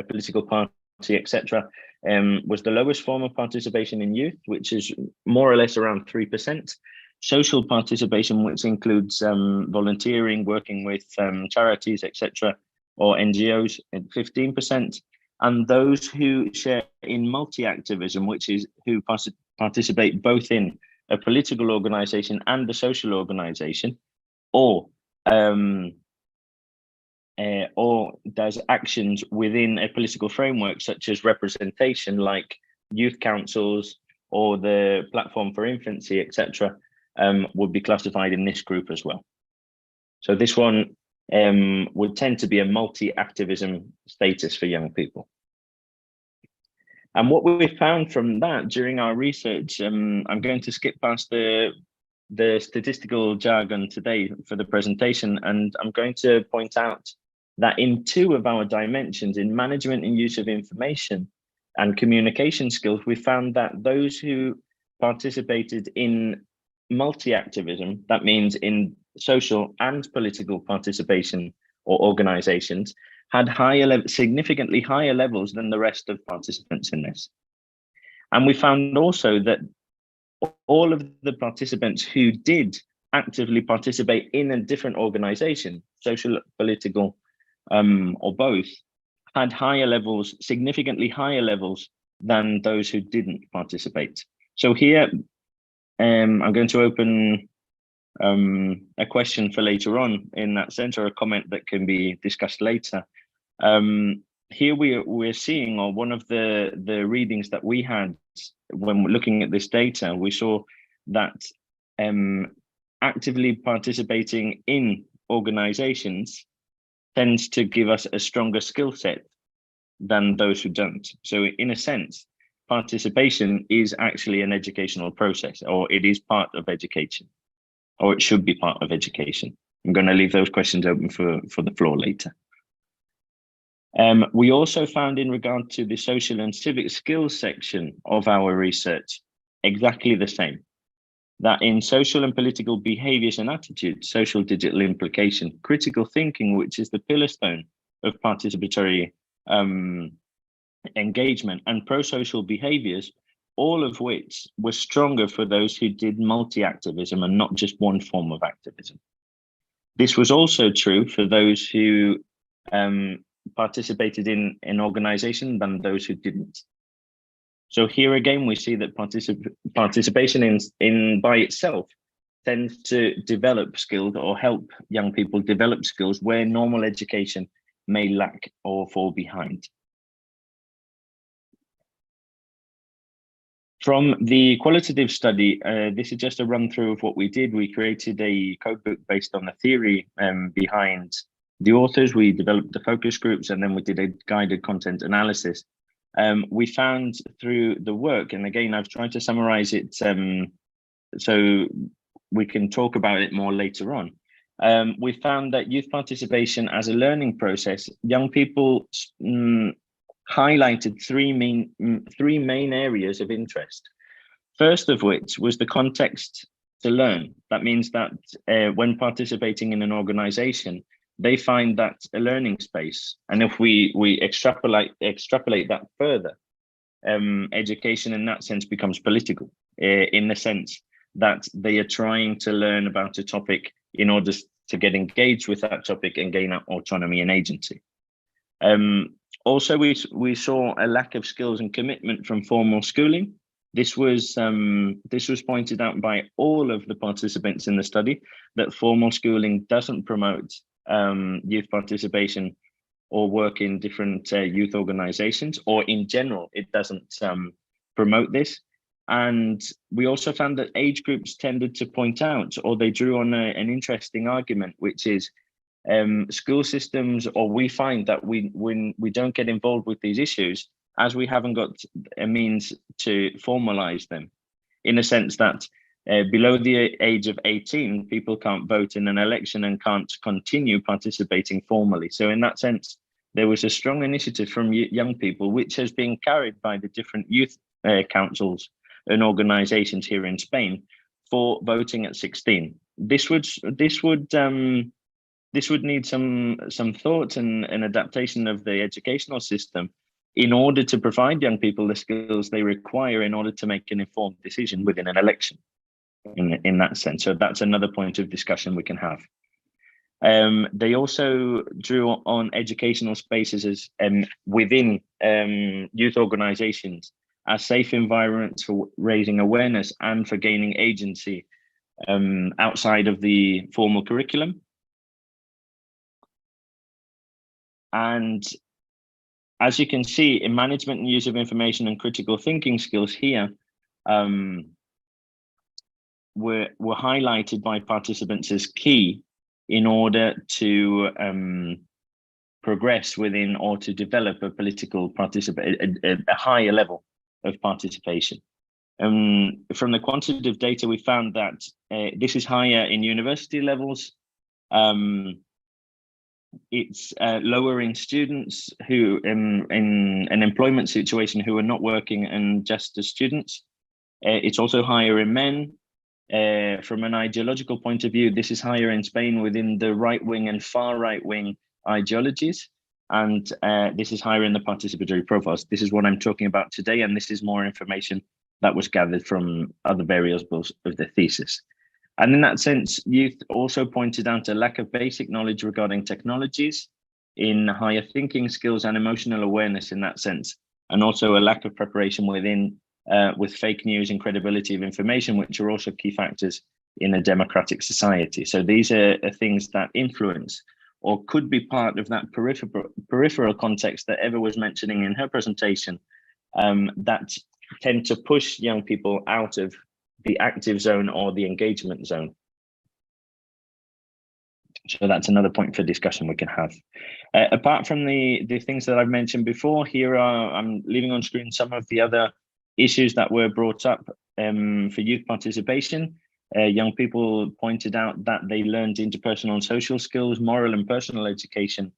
political party, etc. Was the lowest form of participation in youth, which is more or less around 3%. Social participation, which includes volunteering, working with charities, etc., or NGOs, at 15%. And those who share in multi-activism, which is who participate both in a political organization and a social organization, or does actions within a political framework, such as representation, like youth councils or the platform for infancy, etc., would be classified in this group as well. So this one would tend to be a multi-activism status for young people. And what we found from that during our research, I'm going to skip past the statistical jargon today for the presentation, and I'm going to point out that in 2 of our dimensions, in management and use of information and communication skills, we found that those who participated in multi-activism, that means in social and political participation or organizations, had significantly higher levels than the rest of participants in this. And we found also that all of the participants who did actively participate in a different organization, social, political, or both, had higher levels, significantly higher levels than those who didn't participate. So here, I'm going to open a question for later on in that sense, or a comment that can be discussed later. Here we're seeing, or one of the readings that we had when we're looking at this data, we saw that actively participating in organizations tends to give us a stronger skill set than those who don't. So in a sense, participation is actually an educational process, or it is part of education, or it should be part of education. I'm going to leave those questions open for the floor later. We also found, in regard to the social and civic skills section of our research, exactly the same. That in social and political behaviors and attitudes, social digital implication, critical thinking, which is the pillar stone of participatory engagement, and pro-social behaviors, all of which were stronger for those who did multi-activism and not just one form of activism. This was also true for those who participated in an organization than those who didn't. So here again, we see that participation in by itself tends to develop skills or help young people develop skills where normal education may lack or fall behind. From the qualitative study, this is just a run through of what we did. We created a codebook based on the theory behind the authors. We developed the focus groups, and then we did a guided content analysis. We found through the work, and again, I've tried to summarize it so we can talk about it more later on. We found that youth participation as a learning process, young people highlighted three main areas of interest. First of which was the context to learn. That means that when participating in an organization, they find that a learning space. And if we extrapolate that further, education in that sense becomes political, in the sense that they are trying to learn about a topic in order to get engaged with that topic and gain autonomy and agency. Also, we saw a lack of skills and commitment from formal schooling. This was pointed out by all of the participants in the study, that formal schooling doesn't promote youth participation or work in different youth organizations, or in general, it doesn't promote this. And we also found that age groups tended to point out, or they drew on an interesting argument, which is school systems, or we find that when we don't get involved with these issues, as we haven't got a means to formalize them, in a sense that below the age of 18, people can't vote in an election and can't continue participating formally. So in that sense, there was a strong initiative from young people, which has been carried by the different youth councils and organizations here in Spain, for voting at 16. This would need some thought and adaptation of the educational system in order to provide young people the skills they require in order to make an informed decision within an election, in that sense. So that's another point of discussion we can have. They also drew on educational spaces as within youth organizations as safe environments for raising awareness and for gaining agency outside of the formal curriculum. And as you can see, in management and use of information and critical thinking skills here, were highlighted by participants as key in order to progress within, or to develop a political a higher level of participation. From the quantitative data, we found that this is higher in university levels. It's lower in students who in an employment situation who are not working and just as students. It's also higher in men. From an ideological point of view, this is higher in Spain within the right-wing and far right-wing ideologies. And this is higher in the participatory profiles. This is what I'm talking about today, and this is more information that was gathered from other variables of the thesis. And in that sense, youth also pointed out a lack of basic knowledge regarding technologies, in higher thinking skills and emotional awareness in that sense, and also a lack of preparation within with fake news and credibility of information, which are also key factors in a democratic society. So these are things that influence or could be part of that peripheral context that Eva was mentioning in her presentation, that tend to push young people out of the active zone or the engagement zone. So that's another point for discussion we can have. Apart from the things that I've mentioned before, here I'm leaving on screen some of the other issues that were brought up for youth participation. Young people pointed out that they learned interpersonal and social skills, moral and personal education,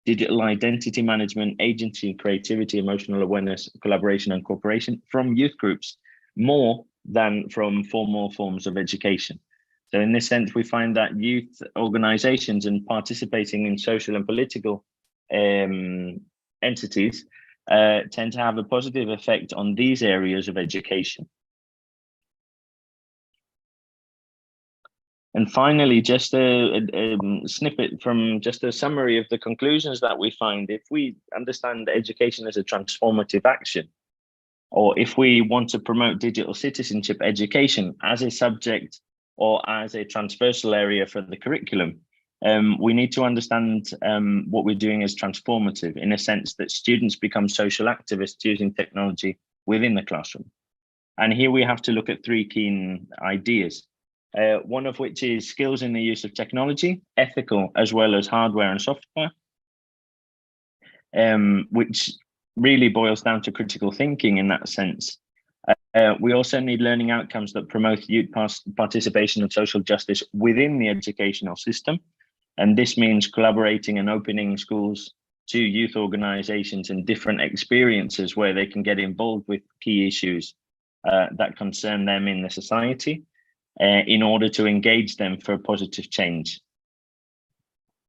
digital identity management, agency, creativity, emotional awareness, collaboration and cooperation from youth groups more than from formal forms of education. So in this sense, we find that youth organizations and participating in social and political entities tend to have a positive effect on these areas of education. And finally, just a snippet from just a summary of the conclusions that we find. If we understand education as a transformative action, or if we want to promote digital citizenship education as a subject or as a transversal area for the curriculum, we need to understand what we're doing as transformative, in a sense that students become social activists using technology within the classroom. And here we have to look at three key ideas. One of which is skills in the use of technology, ethical as well as hardware and software, which really boils down to critical thinking in that sense. We also need learning outcomes that promote youth participation and social justice within the educational system. And this means collaborating and opening schools to youth organizations and different experiences where they can get involved with key issues that concern them in the society, in order to engage them for positive change.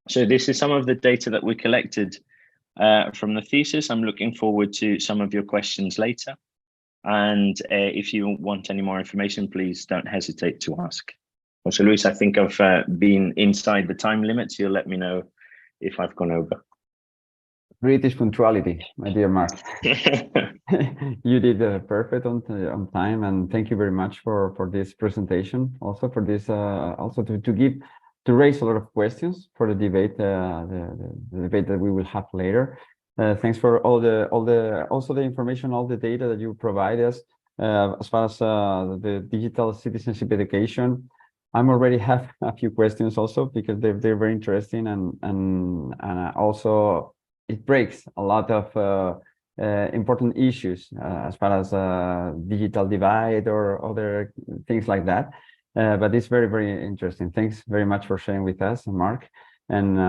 So this is some of the data that we collected from the thesis. I'm looking forward to some of your questions later. And if you want any more information, please don't hesitate to ask. Also, Luis, I think I've been inside the time limits. You'll let me know if I've gone over. British punctuality, my dear Mark. You did perfect on time, and thank you very much for this presentation. Also for this, also to raise a lot of questions for the debate, the debate that we will have later. Thanks for also the information, all the data that you provide us as far as the digital citizenship education. I'm already have a few questions also because they're very interesting, and also it breaks a lot of important issues as far as digital divide or other things like that. But it's very, very interesting. Thanks very much for sharing with us, Mark. And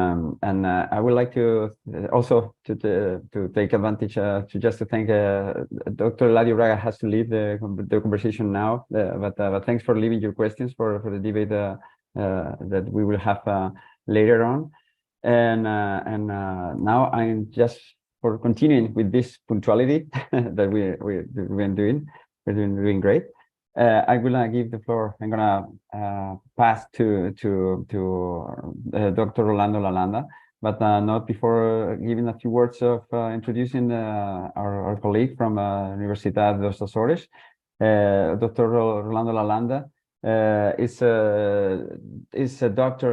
I would like to also to take advantage to thank Dr. Eladio Braga has to leave the conversation now, but thanks for leaving your questions for the debate that we will have later on. And now I'm just for continuing with this punctuality that we're doing great. I'm gonna give the floor. I'm gonna pass to Dr. Rolando Lalanda, but not before giving a few words of introducing our colleague from Universidad dos Açores. Dr. Rolando Lalanda is a doctor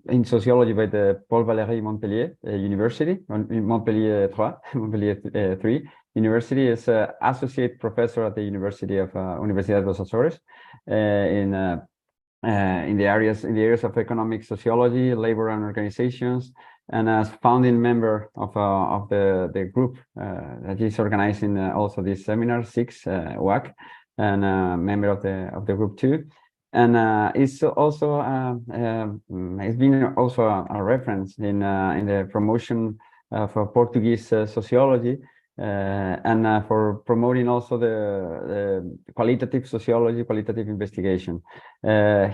in sociology by the Paul Valéry Montpellier University, Montpellier 3 University. Is associate professor at the University of Universidad dos Açores in the areas of economic sociology, labor and organizations, and as founding member of the group that is organizing also this seminar, CICS, WAC, and member of the group too. And it's also it's been also a reference in the promotion for Portuguese sociology, and for promoting also the qualitative sociology, qualitative investigation.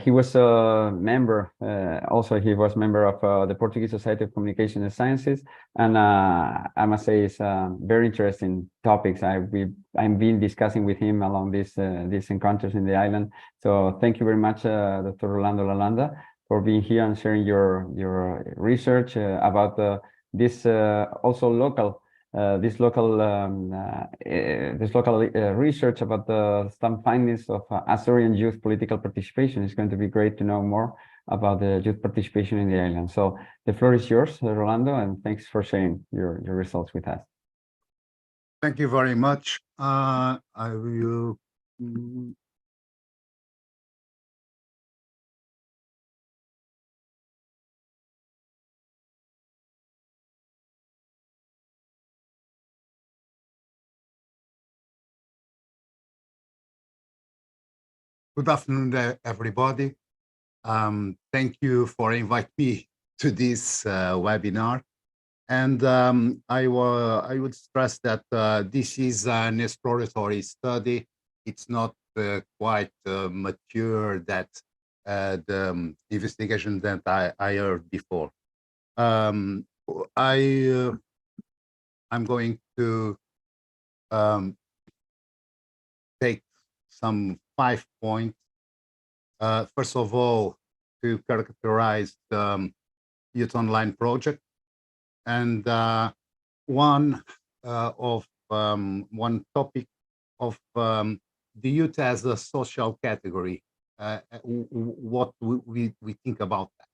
He was a member, also he was member of the Portuguese Society of Communication and Sciences, and I must say it's very interesting topics I've been discussing with him along these encounters in the island. So thank you very much, Dr. Rolando Lalanda, being here and sharing your research about this also local research about some findings of Azorian youth political participation. It's going to be great to know more about the youth participation in the island. So the floor is yours, Rolando, and thanks for sharing your results with us. Thank you very much. I will. Good afternoon, everybody. Thank you for inviting me to this webinar. And I would stress that this is an exploratory study. It's not quite mature that the investigation that I heard before. I'm going to take some 5 points. First of all, to characterize the Youth Online project, and one topic of the youth as a social category, what we think about that.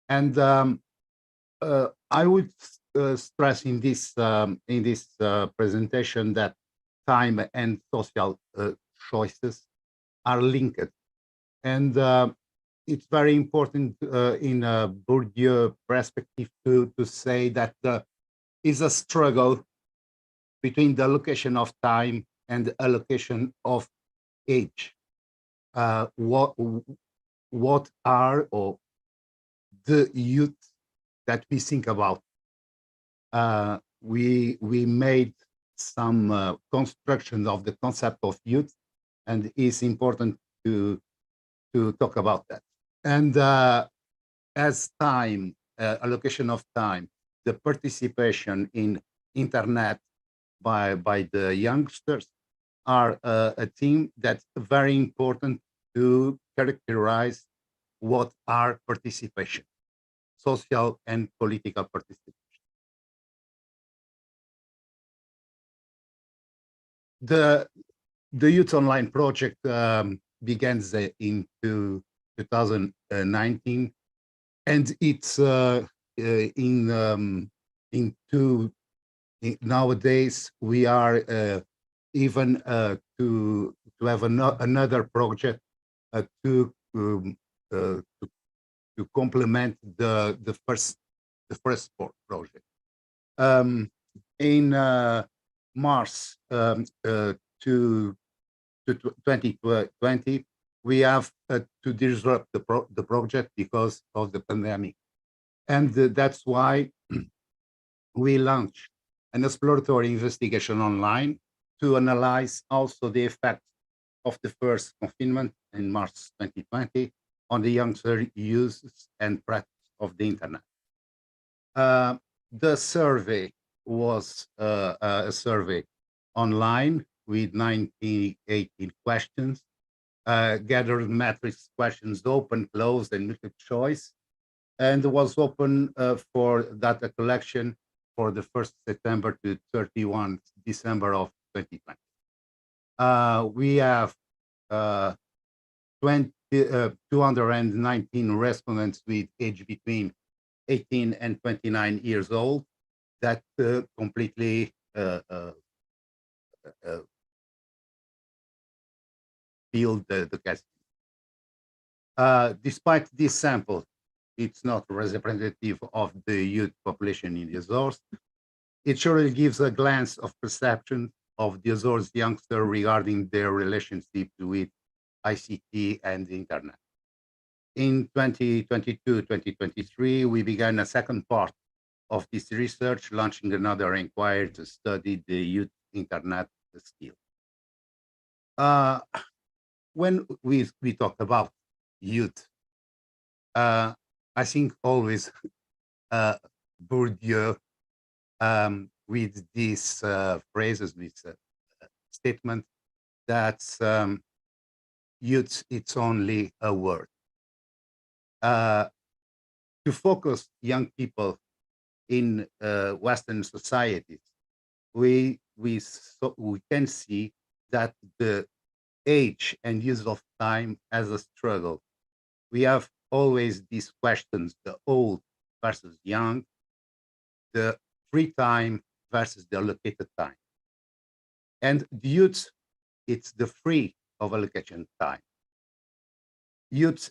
And I would stress in this presentation that time and social choices are linked, and it's very important in a Bourdieu perspective to say that is a struggle between the allocation of time and the allocation of age. What are or the youth that we think about? We made some construction of the concept of youth, and it's important to talk about that. And as time, allocation of time, the participation in internet by the youngsters are a theme that's very important to characterize what are participation, social and political participation. The Youth Online project begins in 2019, and it's nowadays we are even to have another project to complement the first project. In March to 2020, we have to disrupt the project because of the pandemic, and that's why we launched an exploratory investigation online to analyze also the effect of the first confinement in March 2020 on the youngster uses and practice of the internet. The survey was a survey online with 18 questions, gathered matrix questions, open, closed, and multiple choice, and was open for data collection for the 1st September to 31 December of 2020. We have 219 respondents with age between 18 and 29 years old that completely filled the casting. Despite this sample, it's not representative of the youth population in the Azores. It surely gives a glance of perception of the Azores youngster regarding their relationship with ICT and the internet. In 2022-2023, we began a second part of this research, launching another inquiry to study the youth internet skill. When we talk about youth, I think always Bourdieu with these phrases, this statement that youth, it's only a word. to focus young people in Western societies, we can see that the age and use of time as a struggle. We have always these questions: the old versus young, the free time versus the allocated time. And the youth, it's the free of allocation time. Youth,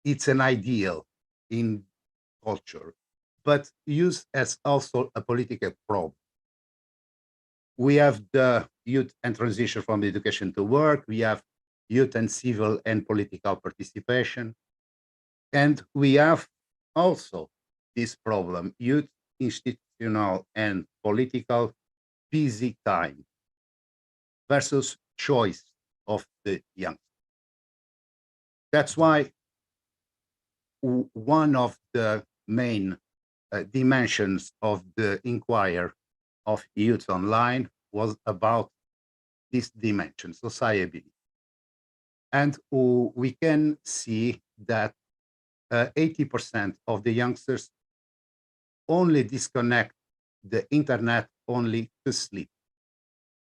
it's an ideal in culture, but youth as also a political problem. We have the youth and transition from education to work. We have youth and civil and political participation. And we have also this problem, youth, institutional and political busy time versus choice of the young. That's why one of the main dimensions of the inquiry of Youth Online was about this dimension, sociability. And we can see that 80% of the youngsters only disconnect the internet only to sleep.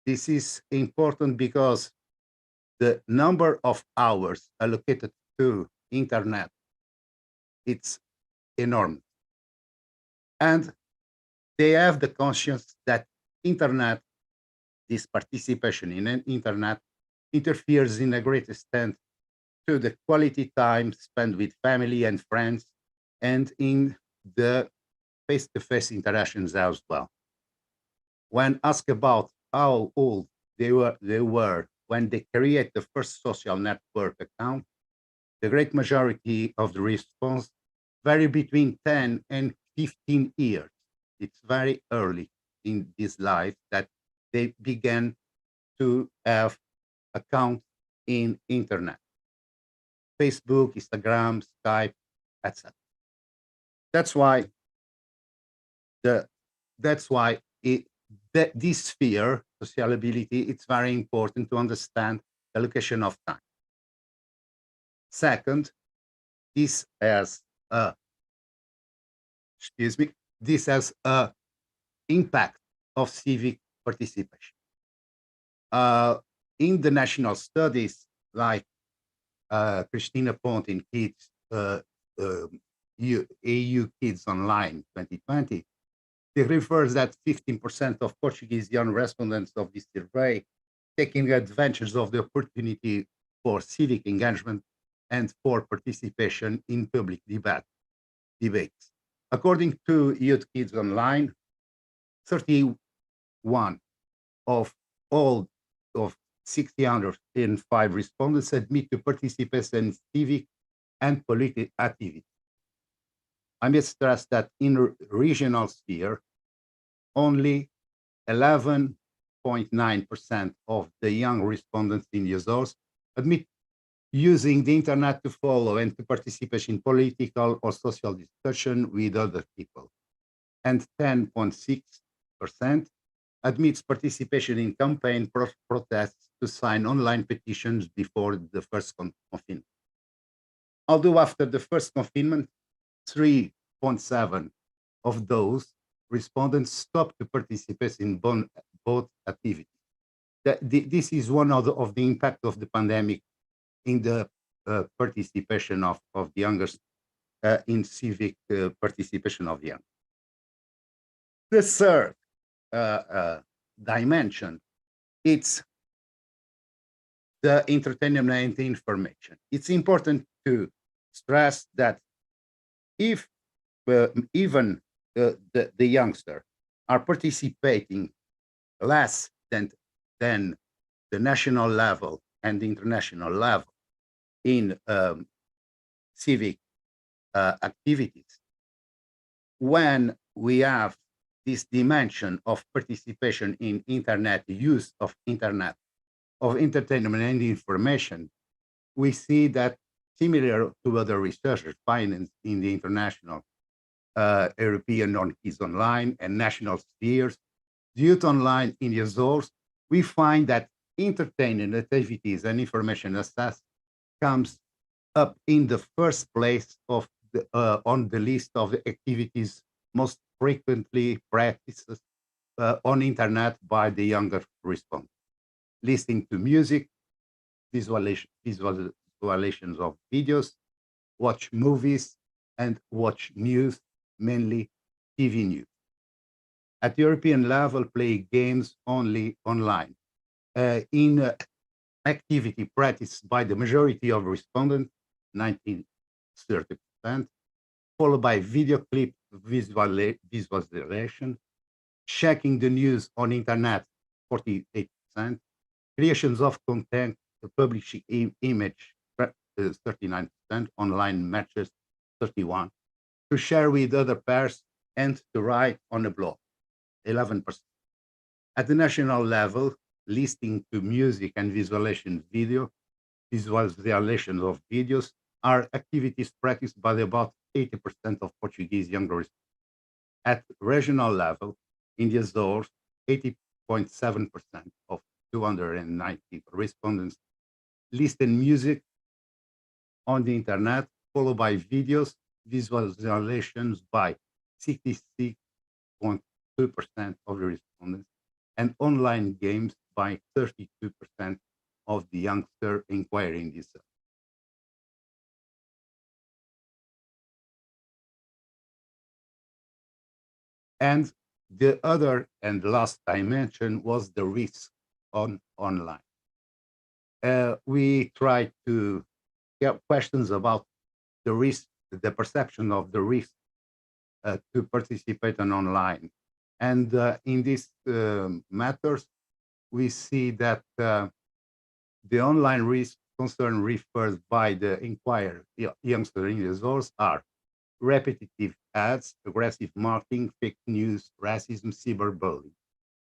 This is important because the number of hours allocated to internet, it's enormous. And they have the conscience that internet, this participation in an internet, interferes in a great extent to the quality time spent with family and friends and in the face-to-face interactions as well. When asked about how old they were when they create the first social network account, the great majority of the response vary between 10 and 15 years. It's very early in this life that they began to have accounts in internet, Facebook, Instagram, Skype, etc. That's why this sphere, sociability, it's very important to understand the allocation of time. Second, this has a impact of civic participation. In the national studies, like Christina Pont in Kids, EU Kids Online 2020, it refers that 15% of Portuguese young respondents of this survey taking advantage of the opportunity for civic engagement and for participation in public debates. According to Youth Kids Online, 31 of all of 605 respondents admit to participate in civic and political activity. I must stress that in regional sphere, only 11.9% of the young respondents in the Azores admit using the internet to follow and to participate in political or social discussion with other people. And 10.6% admits participation in campaign protests to sign online petitions before the first confinement. Although after the first confinement, 3.7 of those respondents stopped to participate in both activities. This is one of the impact of the pandemic in the participation of the youngest in civic participation of young. The third dimension, it's the entertainment and the information. It's important to stress that if even the youngster are participating less than the national level and the international level in civic activities, when we have this dimension of participation in internet, use of internet, of entertainment and information, we see that similar to other researchers financed in the international European non-Kids Online and national spheres, Youth Online in the Azores, we find that entertainment activities and information access comes up in the first place of on the list of the activities most frequently practiced on internet by the younger respondents. Listening to music, visualizations of videos, watch movies, and watch news, mainly TV news. At the European level, play games only online. In activity practiced by the majority of respondents, 19-30%, followed by video clip visualization, checking the news on internet, 48%, creations of content, publishing image, 39%, online matches, 31%, to share with other pairs and to write on a blog, 11%. At the national level, listening to music and visualizations of videos are activities practiced by about 80% of Portuguese younger respondents. At regional level, in the Azores, 80.7% of 290 respondents listen music on the internet, followed by videos, visualizations by 66.2% of the respondents, and online games by 32% of the youngster inquiring this. And the other and last dimension was the risk on online. We tried to get questions about the risk, the perception of the risk to participate on online. And in these matters, we see that the online risk concern referred by the inquirer youngster in the Azores are repetitive ads, aggressive marketing, fake news, racism, cyberbullying,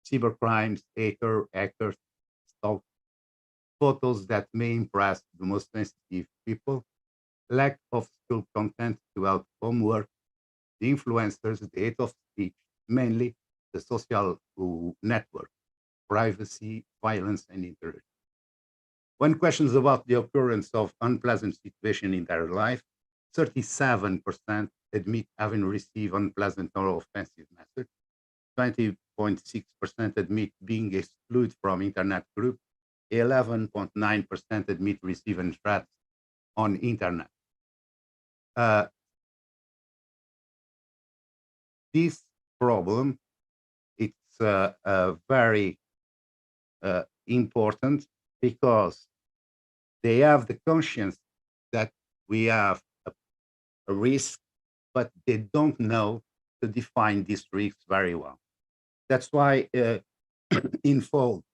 cybercrimes, hackers, stalk, photos that may impress the most sensitive people, lack of school content to help homework, the influencers, the hate of speech, mainly the social network, privacy, violence, and interest. When questions about the occurrence of unpleasant situation in their life, 37% admit having received unpleasant or offensive message, 20.6% admit being excluded from internet group, 11.9% admit receiving threats on internet. This problem, it's very important because they have the conscience that we have a risk, but they don't know to define these risks very well. That's why in fall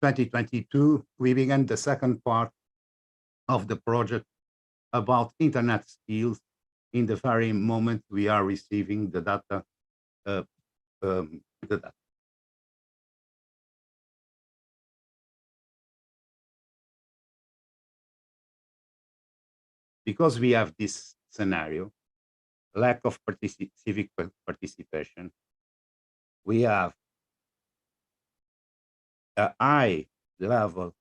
2022, we began the second part of the project about internet skills in the very moment we are receiving the data. Because we have this scenario, lack of civic participation, we have a high level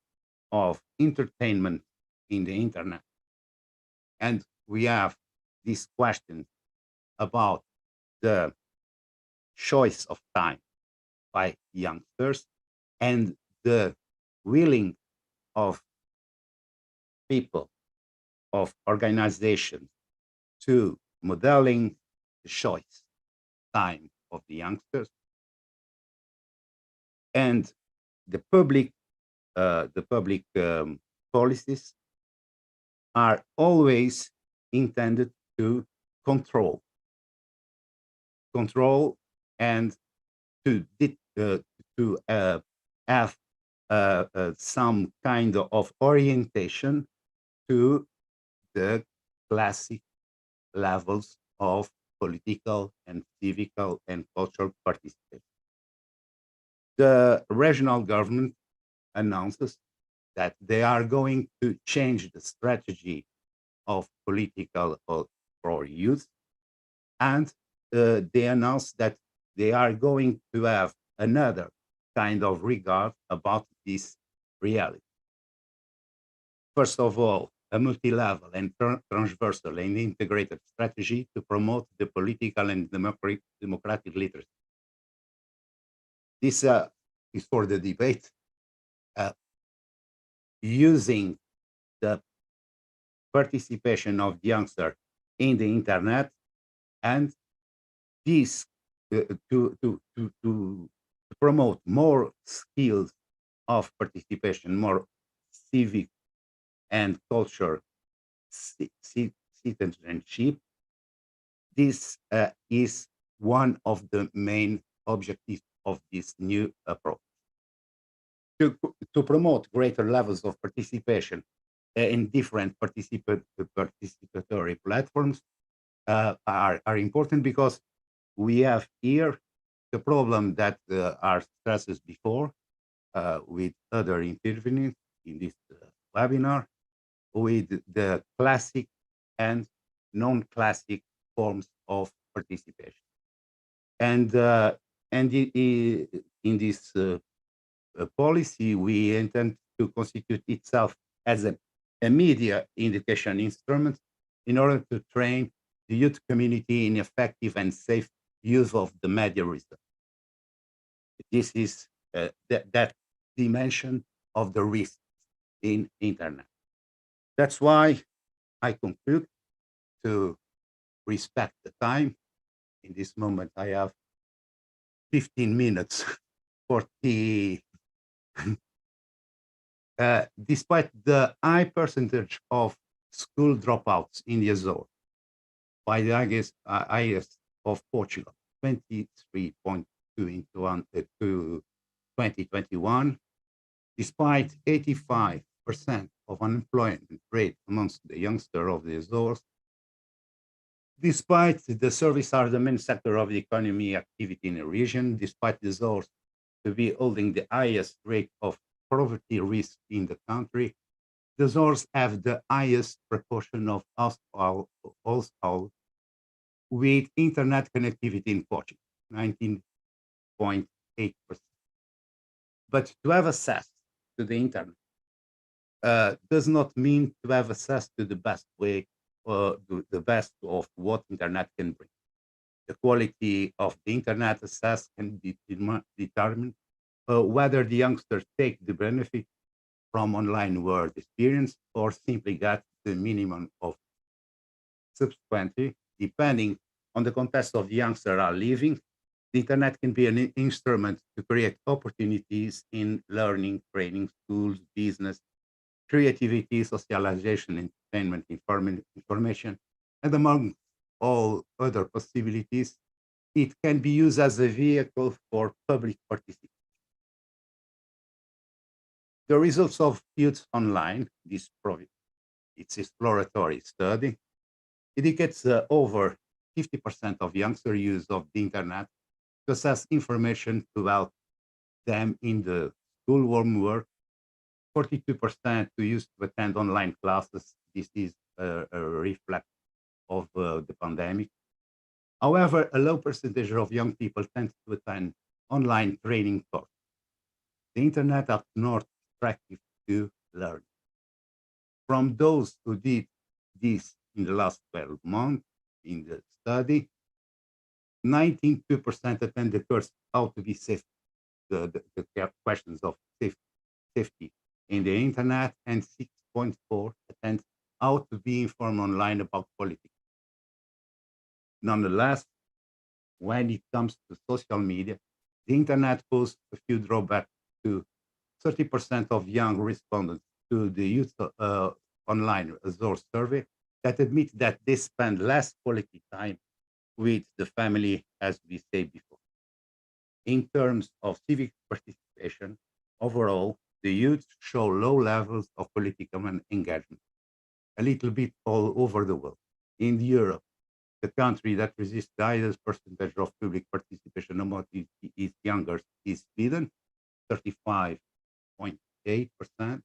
of entertainment in the internet. And we have this question about the choice of time by youngsters and the willing of people, of organizations to modeling the choice time of the youngsters, and the public policies are always intended to control and to have some kind of orientation to the classic levels of political and civical and cultural participation. The regional government announces that they are going to change the strategy of political for youth, and they announce that they are going to have another kind of regard about this reality. First of all, a multi-level and transversal and integrated strategy to promote the political and democratic literacy. This is for the debate, using the participation of the youngster in the internet, and this to promote more skills of participation, more civic and culture citizenship. This is one of the main objectives of this new approach. To promote greater levels of participation in different participatory platforms are important, because we have here the problem that are stressed before with other intervenants in this webinar, with the classic and non-classic forms of participation. And in this policy, we intend to constitute itself as a media education instrument in order to train the youth community in effective and safe use of the media resource. This is that dimension of the risks in internet. That's why I conclude to respect the time. In this moment, I have 15 minutes for the despite the high percentage of school dropouts in the Azores, by the highest of Portugal, 23.2 in 2021, despite 85% of unemployment rate amongst the youngsters of the Azores, despite the services are the main sector of the economy activity in the region, despite the Azores to be holding the highest rate of poverty risk in the country, the Azores have the highest proportion of households with internet connectivity in Portugal, 19.8%. But to have access to the internet does not mean to have access to the best way or the best of what internet can bring. The quality of the internet access can be determined whether the youngsters take the benefit from online world experience or simply get the minimum of. Subsequently, depending on the context of the youngster are living, the internet can be an instrument to create opportunities in learning, training, schools, business, creativity, socialization, entertainment, information, and among all other possibilities, it can be used as a vehicle for public participation. The results of Youth Online, this project, its exploratory study, indicates over 50% of youngster use of the internet to access information to help them in the school homework, 42% to use to attend online classes. This is a reflex of the pandemic. However, a low percentage of young people tend to attend online training courses. The internet is not attractive to learn. From those who did this in the last 12 months in the study, 92% attend the course how to be safe, the questions of safety in the internet, and 6.4 attend how to be informed online about politics. Nonetheless, when it comes to social media, the internet poses a few drawbacks to 30% of young respondents to the Youth Online Azores survey that admit that they spend less quality time with the family, as we said before. In terms of civic participation, overall, the youth show low levels of political engagement, a little bit all over the world. In Europe, the country that resists the highest percentage of public participation among its younger is Sweden, 35.8%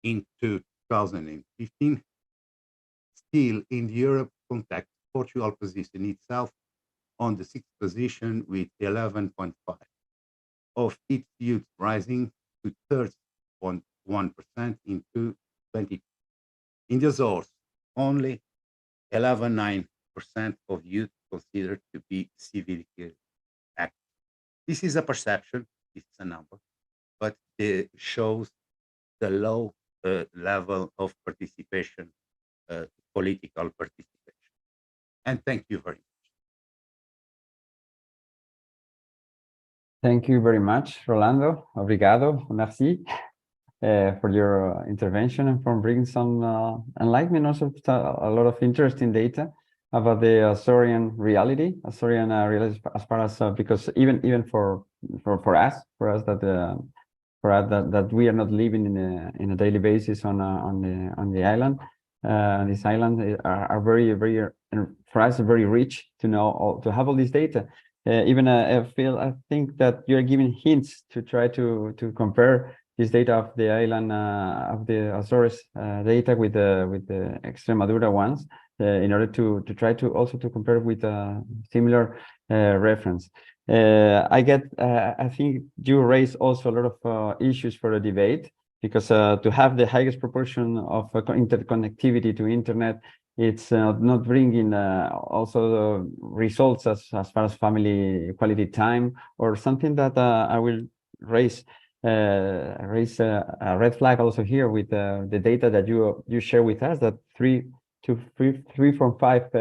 in 2015. Still in Europe context, Portugal positioned itself on the 6th position with 11.5% of its youth, rising to 30.1% in 2020. In the Azores, only 11.9% of youth considered to be civically active. This is a perception, it's a number, but it shows the low level of participation, political participation. And thank you very much. Thank you very much, Rolando. Obrigado, merci, for your intervention and for bringing some enlightenment, also a lot of interesting data about the Azorian reality, as far as because even for us that we are not living in a daily basis on the island. This island are very for us very rich to know to have all this data. I think that you're giving hints to try to compare this data of the island of the Azores data with the Extremadura ones in order to try to also to compare with a similar reference. I think you raise also a lot of issues for the debate, because to have the highest proportion of interconnectivity to internet, it's not bringing also the results as far as family quality time, or something that I will raise a red flag also here with the data that you share with us, that three from five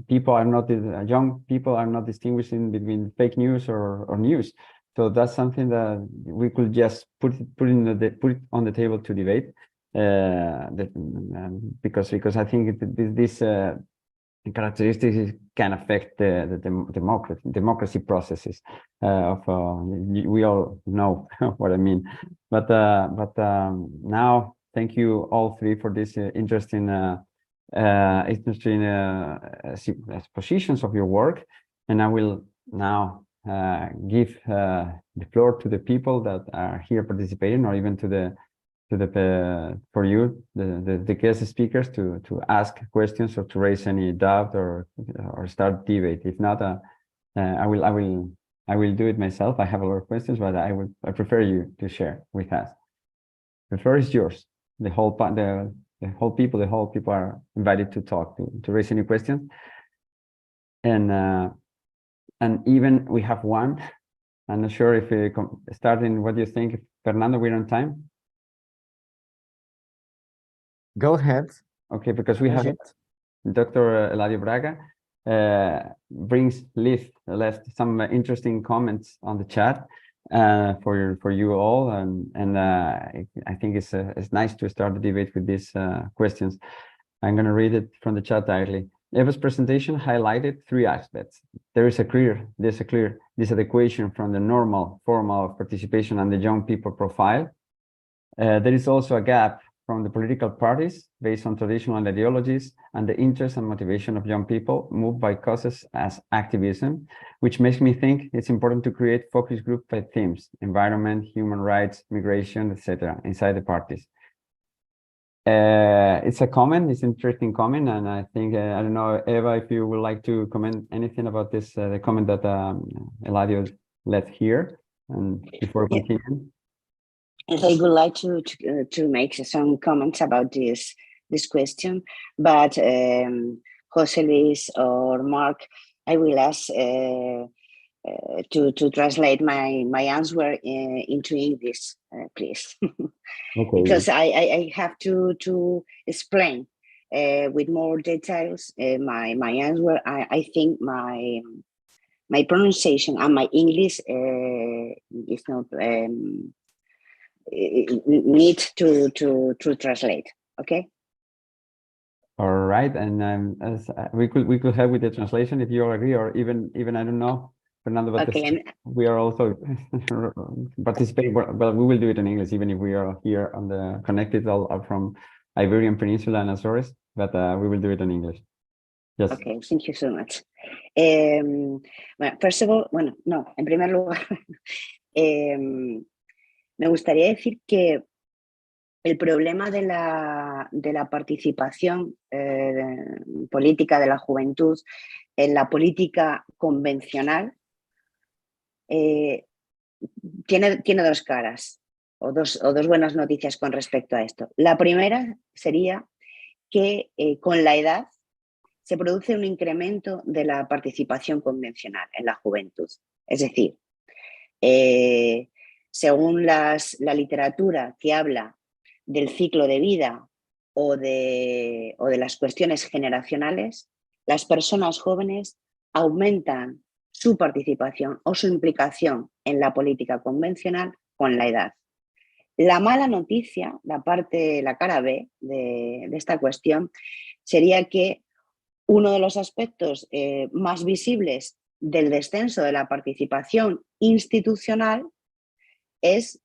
people are not, young people are not distinguishing between fake news or news. So that's something that we could just put it on the table to debate, because I think this characteristics can affect the democracy processes of we all know what I mean. But now thank you all three for this interesting positions of your work, and I will now give the floor to the people that are here participating, or even to for you, the guest speakers, to ask questions or to raise any doubt or start debate. If not, I will do it myself. I have a lot of questions, but I prefer you to share with us. The floor is yours. The whole people are invited to talk, to raise any questions. And even we have one. I'm not sure if we starting. What do you think, Fernando? We're on time. Go ahead. Okay, because we have Dr. Eladio Braga left some interesting comments on the chat for you all, and I think it's nice to start the debate with these questions. I'm going to read it from the chat directly. Eva's presentation highlighted three aspects. There's a clear disadequation from the normal formal participation and the young people profile. There is also a gap from the political parties based on traditional ideologies and the interest and motivation of young people moved by causes as activism, which makes me think it's important to create focus group by themes: environment, human rights, migration, etc. inside the parties. It's a comment, it's an interesting comment, and I think, I don't know, Eva, if you would like to comment anything about this, the comment that Eladio left here, and before we continue. I would like to make some comments about this question, but Jose Luis or Mark, I will ask to translate my answer into English, please. Okay. Because I have to explain with more details my answer. I think my pronunciation and my English is not need to translate. Okay. All right, and as we could help with the translation if you all agree, or even I don't know, Fernando, but okay. We are also participating, but we will do it in English, even if we are here on the connected all from Iberian Peninsula and Azores, but we will do it in English. Yes. Okay, thank you so much. Well, first of all, en primer lugar, me gustaría decir que el problema de la participación política de la juventud en la política convencional tiene dos caras o dos buenas noticias con respecto a esto. La primera sería que con la edad se produce un incremento de la participación convencional en la juventud. Es decir, según la literatura que habla del ciclo de vida o de las cuestiones generacionales, las personas jóvenes aumentan su participación o su implicación en la política convencional con la edad. La mala noticia, la cara B de esta cuestión, sería que uno de los aspectos más visibles del descenso de la participación institucional es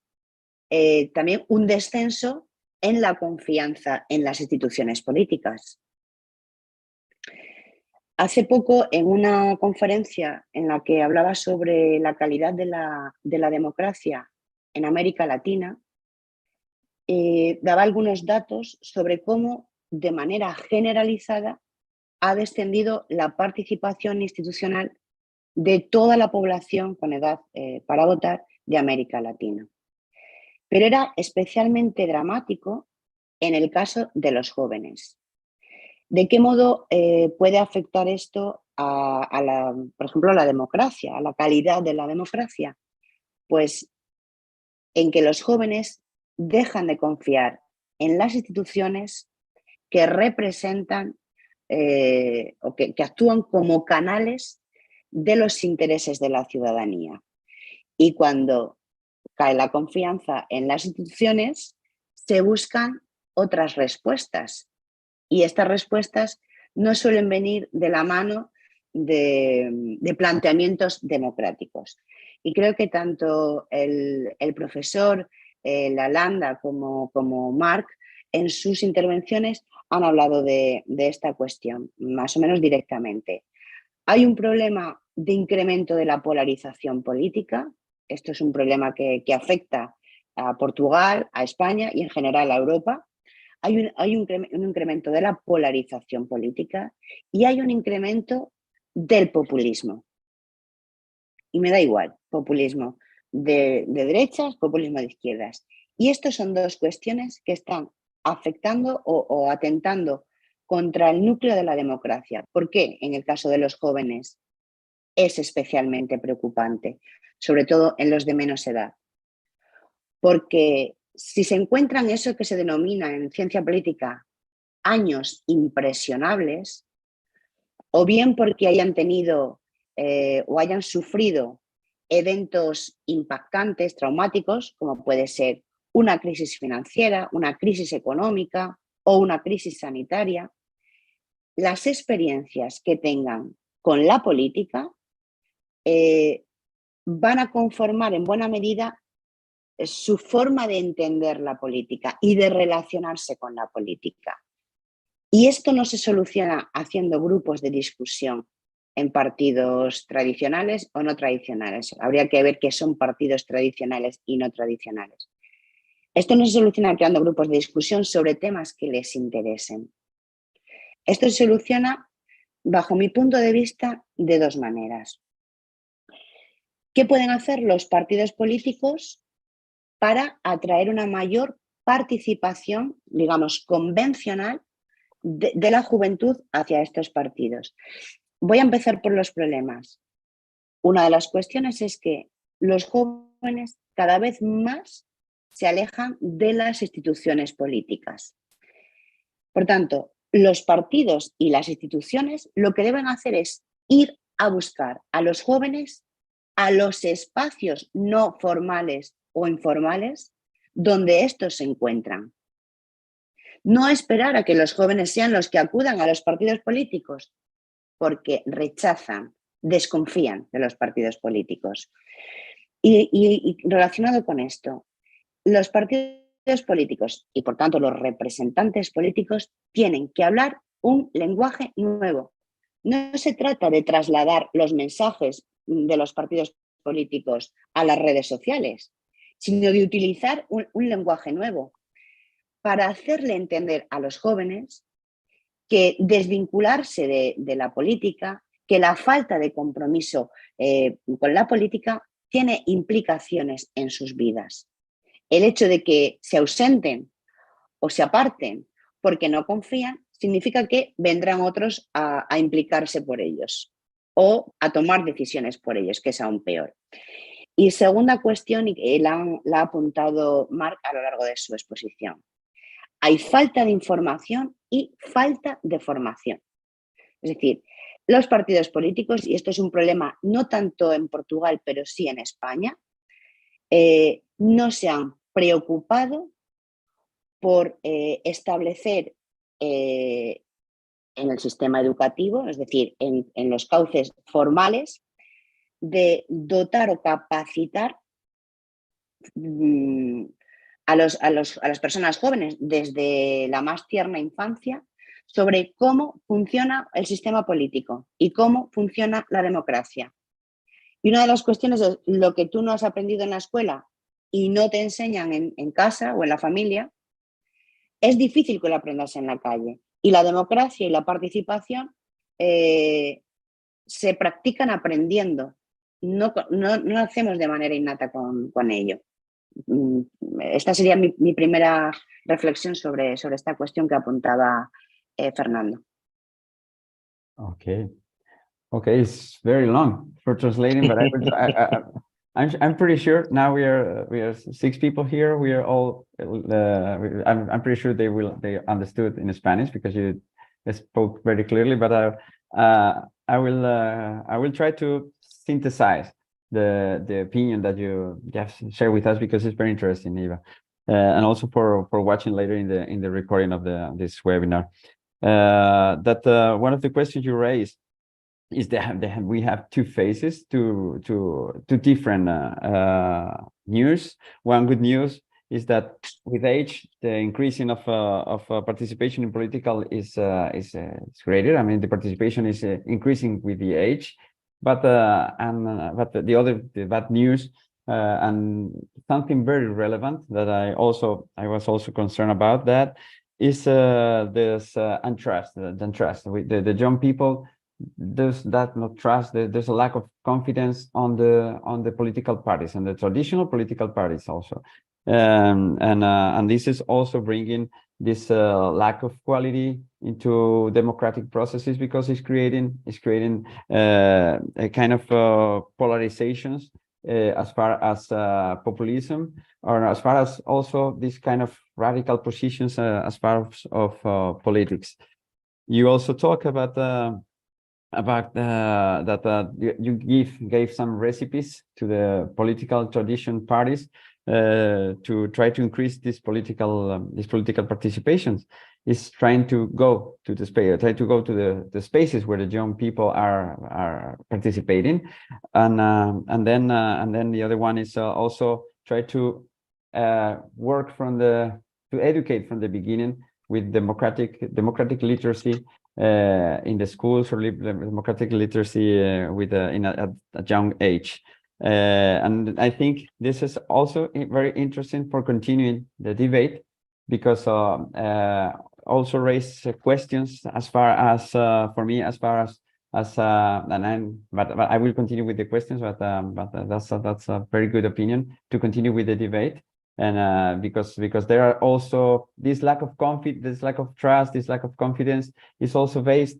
también un descenso en la confianza en las instituciones políticas. Hace poco, en una conferencia en la que hablaba sobre la calidad de la democracia en América Latina, daba algunos datos sobre cómo, de manera generalizada, ha descendido la participación institucional de toda la población con edad para votar de América Latina. Pero era especialmente dramático en el caso de los jóvenes. ¿De qué modo puede afectar esto por ejemplo, a la democracia, a la calidad de la democracia? Pues en que los jóvenes dejan de confiar en las instituciones que representan o que actúan como canales de los intereses de la ciudadanía. Y cuando cae la confianza en las instituciones, se buscan otras respuestas. Y estas respuestas no suelen venir de la mano de planteamientos democráticos. Y creo que tanto el profesor Lalanda como Marc, en sus intervenciones han hablado de esta cuestión, más o menos directamente. Hay un problema de incremento de la polarización política. Esto es un problema que afecta a Portugal, a España y en general a Europa. Hay un incremento de la polarización política y hay un incremento del populismo. Y me da igual, populismo de derechas, populismo de izquierdas. Y estas son dos cuestiones que están afectando o atentando contra el núcleo de la democracia. ¿Por qué en el caso de los jóvenes es especialmente preocupante, sobre todo en los de menos edad? Porque si se encuentran eso que se denomina en ciencia política años impresionables, o bien porque hayan tenido o hayan sufrido eventos impactantes, traumáticos, como puede ser una crisis financiera, una crisis económica o una crisis sanitaria, las experiencias que tengan con la política van a conformar en buena medida su forma de entender la política y de relacionarse con la política. Y esto no se soluciona haciendo grupos de discusión en partidos tradicionales o no tradicionales. Habría que ver qué son partidos tradicionales y no tradicionales. Esto no se soluciona creando grupos de discusión sobre temas que les interesen. Esto se soluciona, bajo mi punto de vista, de dos maneras. ¿Qué pueden hacer los partidos políticos para atraer una mayor participación, digamos, convencional de la juventud hacia estos partidos? Voy a empezar por los problemas. Una de las cuestiones es que los jóvenes cada vez más se alejan de las instituciones políticas. Por tanto, los partidos y las instituciones lo que deben hacer es ir a buscar a los jóvenes a los espacios no formales o informales donde estos se encuentran. No esperar a que los jóvenes sean los que acudan a los partidos políticos, porque rechazan, desconfían de los partidos políticos. Y relacionado con esto, los partidos políticos y por tanto los representantes políticos tienen que hablar un lenguaje nuevo. No se trata de trasladar los mensajes de los partidos políticos a las redes sociales, sino de utilizar un lenguaje nuevo para hacerle entender a los jóvenes que desvincularse de la política, que la falta de compromiso con la política tiene implicaciones en sus vidas. El hecho de que se ausenten o se aparten porque no confían significa que vendrán otros a implicarse por ellos o a tomar decisiones por ellos, que es aún peor. Y segunda cuestión, y la ha apuntado Marc a lo largo de su exposición. Hay falta de información y falta de formación. Es decir, los partidos políticos, y esto es un problema no tanto en Portugal, pero sí en España, no se han preocupado por establecer en el sistema educativo, es decir, en los cauces formales, de dotar o capacitar a las personas jóvenes desde la más tierna infancia sobre cómo funciona el sistema político y cómo funciona la democracia. Y una de las cuestiones es lo que tú no has aprendido en la escuela y no te enseñan en casa o en la familia, es difícil que lo aprendas en la calle. Y la democracia y la participación se practican aprendiendo. No hacemos de manera innata con ello. Esta sería mi primera reflexión sobre esta cuestión que apuntaba Fernando. Okay, it's very long for translating, but I'm pretty sure now we are 6 people here. We are all. I'm pretty sure they understood in Spanish because you spoke very clearly. But I will try to synthesize the opinion that you just shared with us because it's very interesting, Eva, and also for watching later in the recording of this webinar. That one of the questions you raised is that we have 2 phases, two different news. One good news is that with age, the increasing of participation in political is greater. I mean, the participation is increasing with the age, but the bad news and something very relevant that I was also concerned about that is this untrust, the young people. There's that not trust. There's a lack of confidence on the political parties and the traditional political parties also, and this is also bringing this lack of quality into democratic processes because it's creating a kind of polarizations as far as populism, or as far as also this kind of radical positions as far of politics. You also talk about that you gave some recipes to the political tradition parties to try to increase this political participations. Is trying to go to the space, try to go to the spaces where the young people are participating, and then the other one is also try to work to educate from the beginning with democratic literacy in the schools, or democratic literacy in a young age. And I think this is also very interesting for continuing the debate, because also raise questions as far as for me, as far as but I will continue with the questions, but that's a very good opinion to continue with the debate. And because there are also this lack of confidence, this lack of trust, this lack of confidence is also based,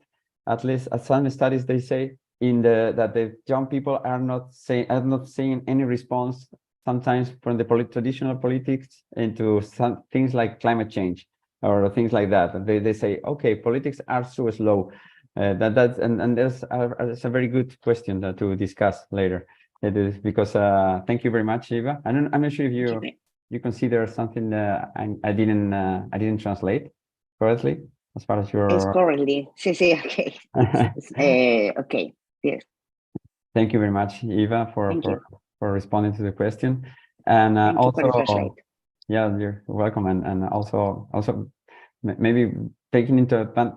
at least at some studies they say, in that the young people are not seeing any response sometimes from the traditional politics into some things like climate change or things like that. They say, okay, politics are so slow. That's a very good question to discuss later. It is because thank you very much, Eva. I'm not sure if you consider something I didn't translate correctly as far as your. It's correctly. Sí, okay. Okay. Yes. Thank you very much, Eva, for responding to the question, and also. Yeah, you're welcome, and also maybe taking into account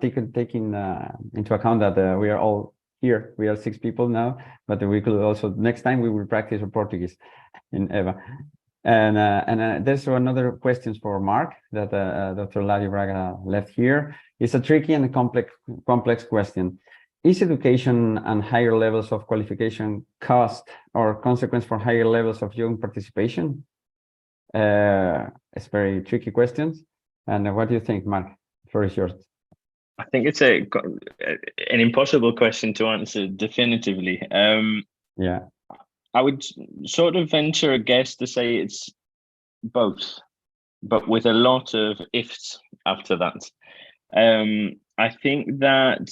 that we are all here. We are 6 people now, but we could also next time we will practice Portuguese in Eva. And there's another questions for Marc that Dr. Ladio Braga left here. It's a tricky and complex question. Is education and higher levels of qualification cost or consequence for higher levels of young participation? It's very tricky questions. And what do you think, Marc? The floor is yours. I think it's an impossible question to answer definitively. Yeah. I would sort of venture a guess to say it's both, but with a lot of ifs after that. I think that,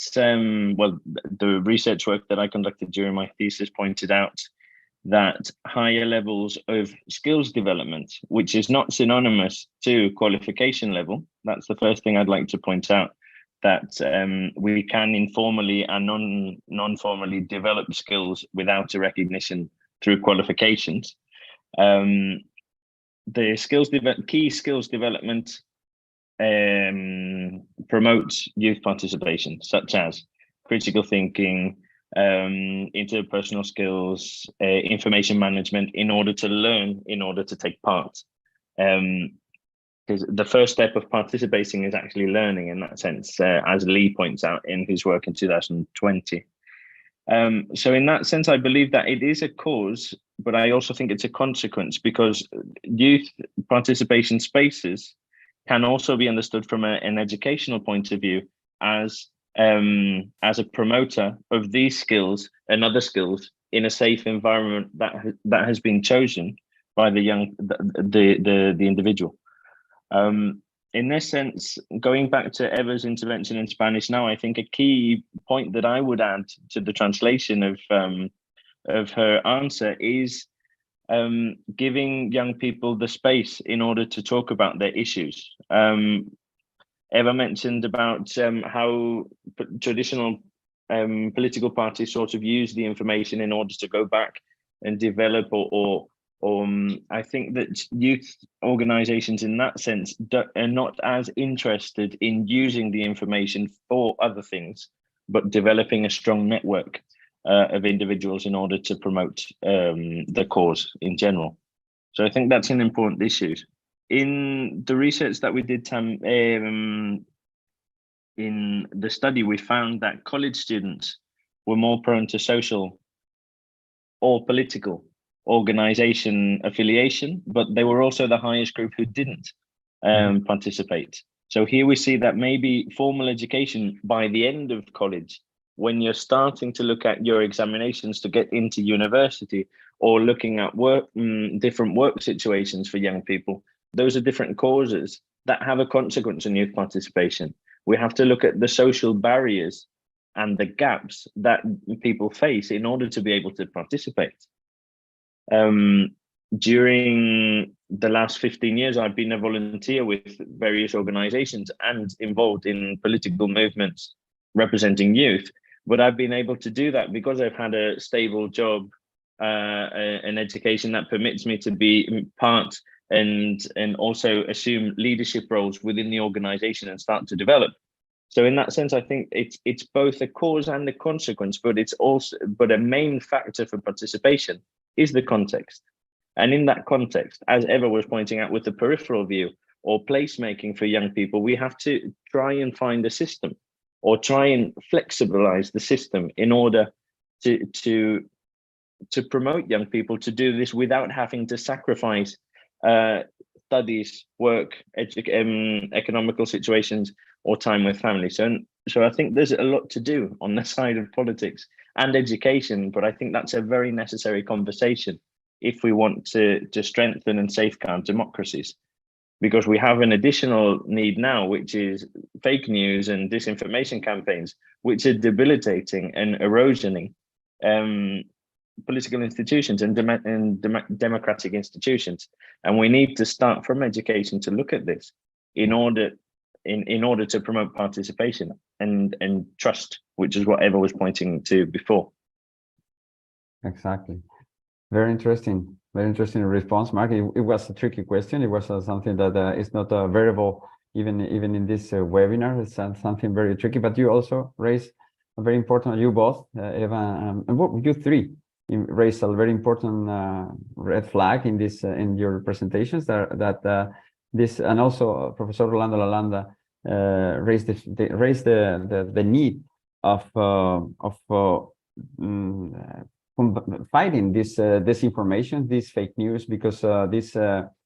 well, the research work that I conducted during my thesis pointed out that higher levels of skills development, which is not synonymous to qualification level, that's the first thing I'd like to point out, that we can informally and non-formally develop skills without a recognition through qualifications. The key skills development promotes youth participation, such as critical thinking, interpersonal skills, information management, in order to learn, in order to take part. Because the first step of participating is actually learning in that sense, as Lee points out in his work in 2020. So in that sense, I believe that it is a cause, but I also think it's a consequence, because youth participation spaces can also be understood from an educational point of view as a promoter of these skills and other skills in a safe environment that has been chosen by the individual. In this sense, going back to Eva's intervention in Spanish now, I think a key point that I would add to the translation of her answer is giving young people the space in order to talk about their issues. Eva mentioned about how traditional political parties sort of use the information in order to go back and develop or I think that youth organizations in that sense are not as interested in using the information for other things, but developing a strong network of individuals in order to promote the cause in general. So I think that's an important issue. In the research that we did in the study, we found that college students were more prone to social or political organization affiliation, but they were also the highest group who didn't participate. So here we see that maybe formal education by the end of college, when you're starting to look at your examinations to get into university or looking at different work situations for young people, those are different causes that have a consequence on youth participation. We have to look at the social barriers and the gaps that people face in order to be able to participate. During the last 15 years, I've been a volunteer with various organizations and involved in political movements representing youth. But I've been able to do that because I've had a stable job, an education that permits me to be part and also assume leadership roles within the organization and start to develop. So in that sense, I think it's both a cause and a consequence, but a main factor for participation is the context. And in that context, as Eva was pointing out with the peripheral view or placemaking for young people, we have to try and find a system or try and flexibilize the system in order to promote young people to do this without having to sacrifice studies, work, economical situations, or time with family. So I think there's a lot to do on the side of politics and education, but I think that's a very necessary conversation if we want to strengthen and safeguard democracies, because we have an additional need now, which is fake news and disinformation campaigns, which are debilitating and erosioning political institutions and democratic institutions. And we need to start from education to look at this in order to promote participation and trust, which is what Eva was pointing to before. Exactly. Very interesting response, Mark. It was a tricky question. It was something that is not variable even in this webinar. It's something very tricky, but you also raised a very important, you both, Eva, and you three, raised a very important red flag in this in your presentations that this, and also Professor Rolando Lalanda raised the need of fighting this disinformation, this fake news, because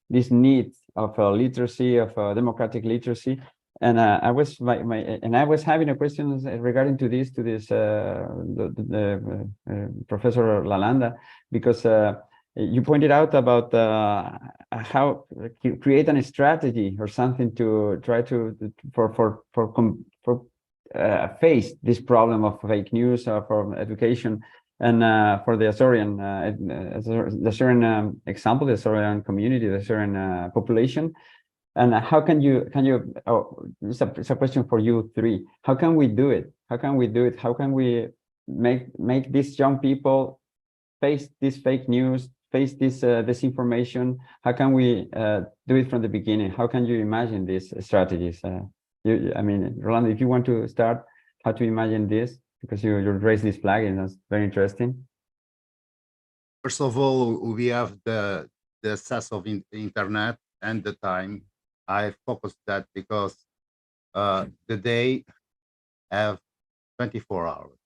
this need of literacy, of democratic literacy, And I was I was having a question regarding to this Professor Lalanda, because you pointed out about how create a strategy or something to try to face this problem of fake news for education, and for the Azorean example, the Azorean community, the Azorean population. And how can you it's a question for you three. How can we do it? How can we do it? How can we make these young people face this fake news, face this disinformation? How can we do it from the beginning? How can you imagine these strategies? I mean, Rolando, if you want to start, how to imagine this, because you raised this flag, and that's very interesting. First of all, we have the access of internet and the time. I focused that because the day have 24 hours.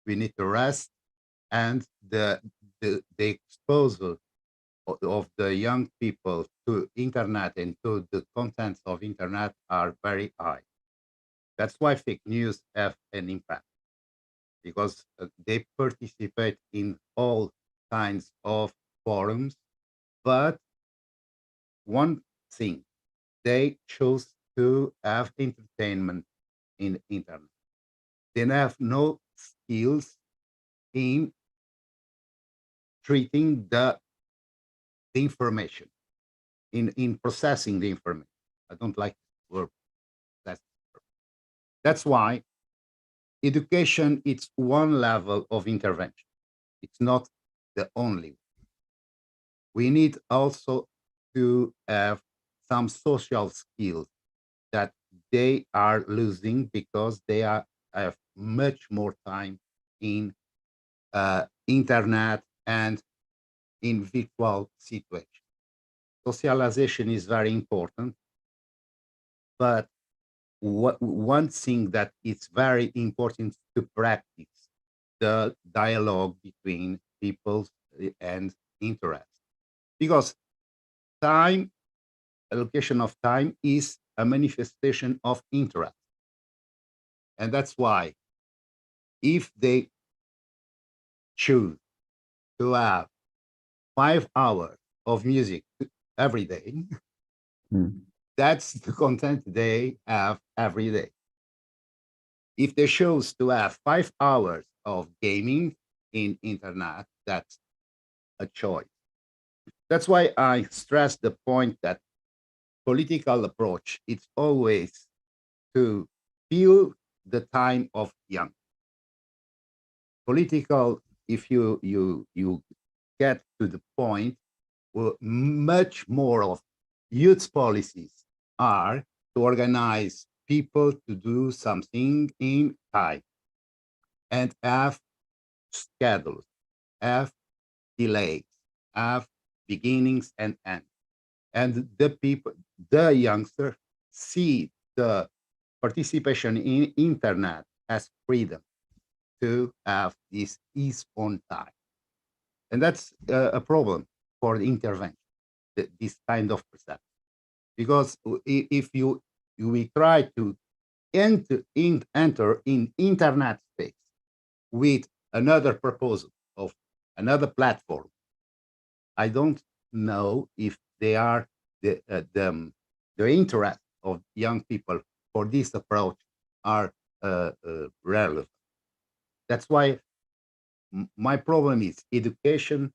We need to rest, and the exposure of the young people to internet and to the contents of internet are very high. That's why fake news have an impact, because they participate in all kinds of forums. But one thing, they chose to have entertainment in the internet. They have no skills in treating the information, in processing the information. I don't like the word. That's why education, it's one level of intervention. It's not the only one. We need also to have some social skills that they are losing because they have much more time in internet and in virtual situations. Socialization is very important, but one thing that is very important to practice the dialogue between people and interest, because time, allocation of time is a manifestation of interest. And that's why if they choose to have 5 hours of music every day, that's the content they have every day. If they choose to have 5 hours of gaming in internet, that's a choice. That's why I stress the point that political approach, it's always to fill the time of young. Political, if you get to the point, well, much more of youth policies are to organize people to do something in time and have schedules, have delays, have beginnings and ends. And the youngster see the participation in internet as freedom to have this his own time. And that's a problem for the intervention, this kind of perception. Because if we try to enter in internet space with another proposal of another platform, I don't know if they are the interest of young people for this approach are relevant. That's why my problem is education,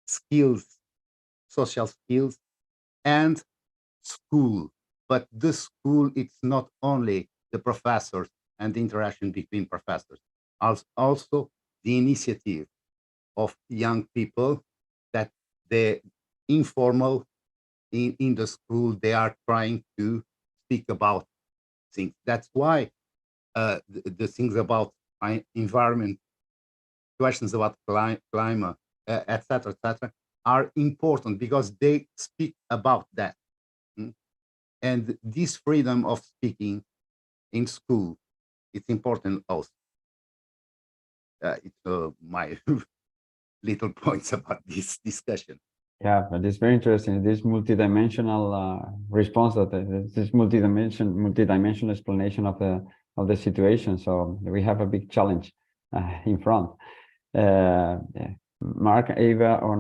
skills, social skills, and school. But the school, it's not only the professors and the interaction between professors, also the initiative of young people that the informal in the school, they are trying to speak about things. That's why the things about environment, questions about climate, etc., are important because they speak about that. And this freedom of speaking in school, it's important also. It's my little points about this discussion. Yeah, but it's very interesting. This multidimensional response, that this multidimensional explanation of the situation. So we have a big challenge in front. Yeah. Mark, Eva, or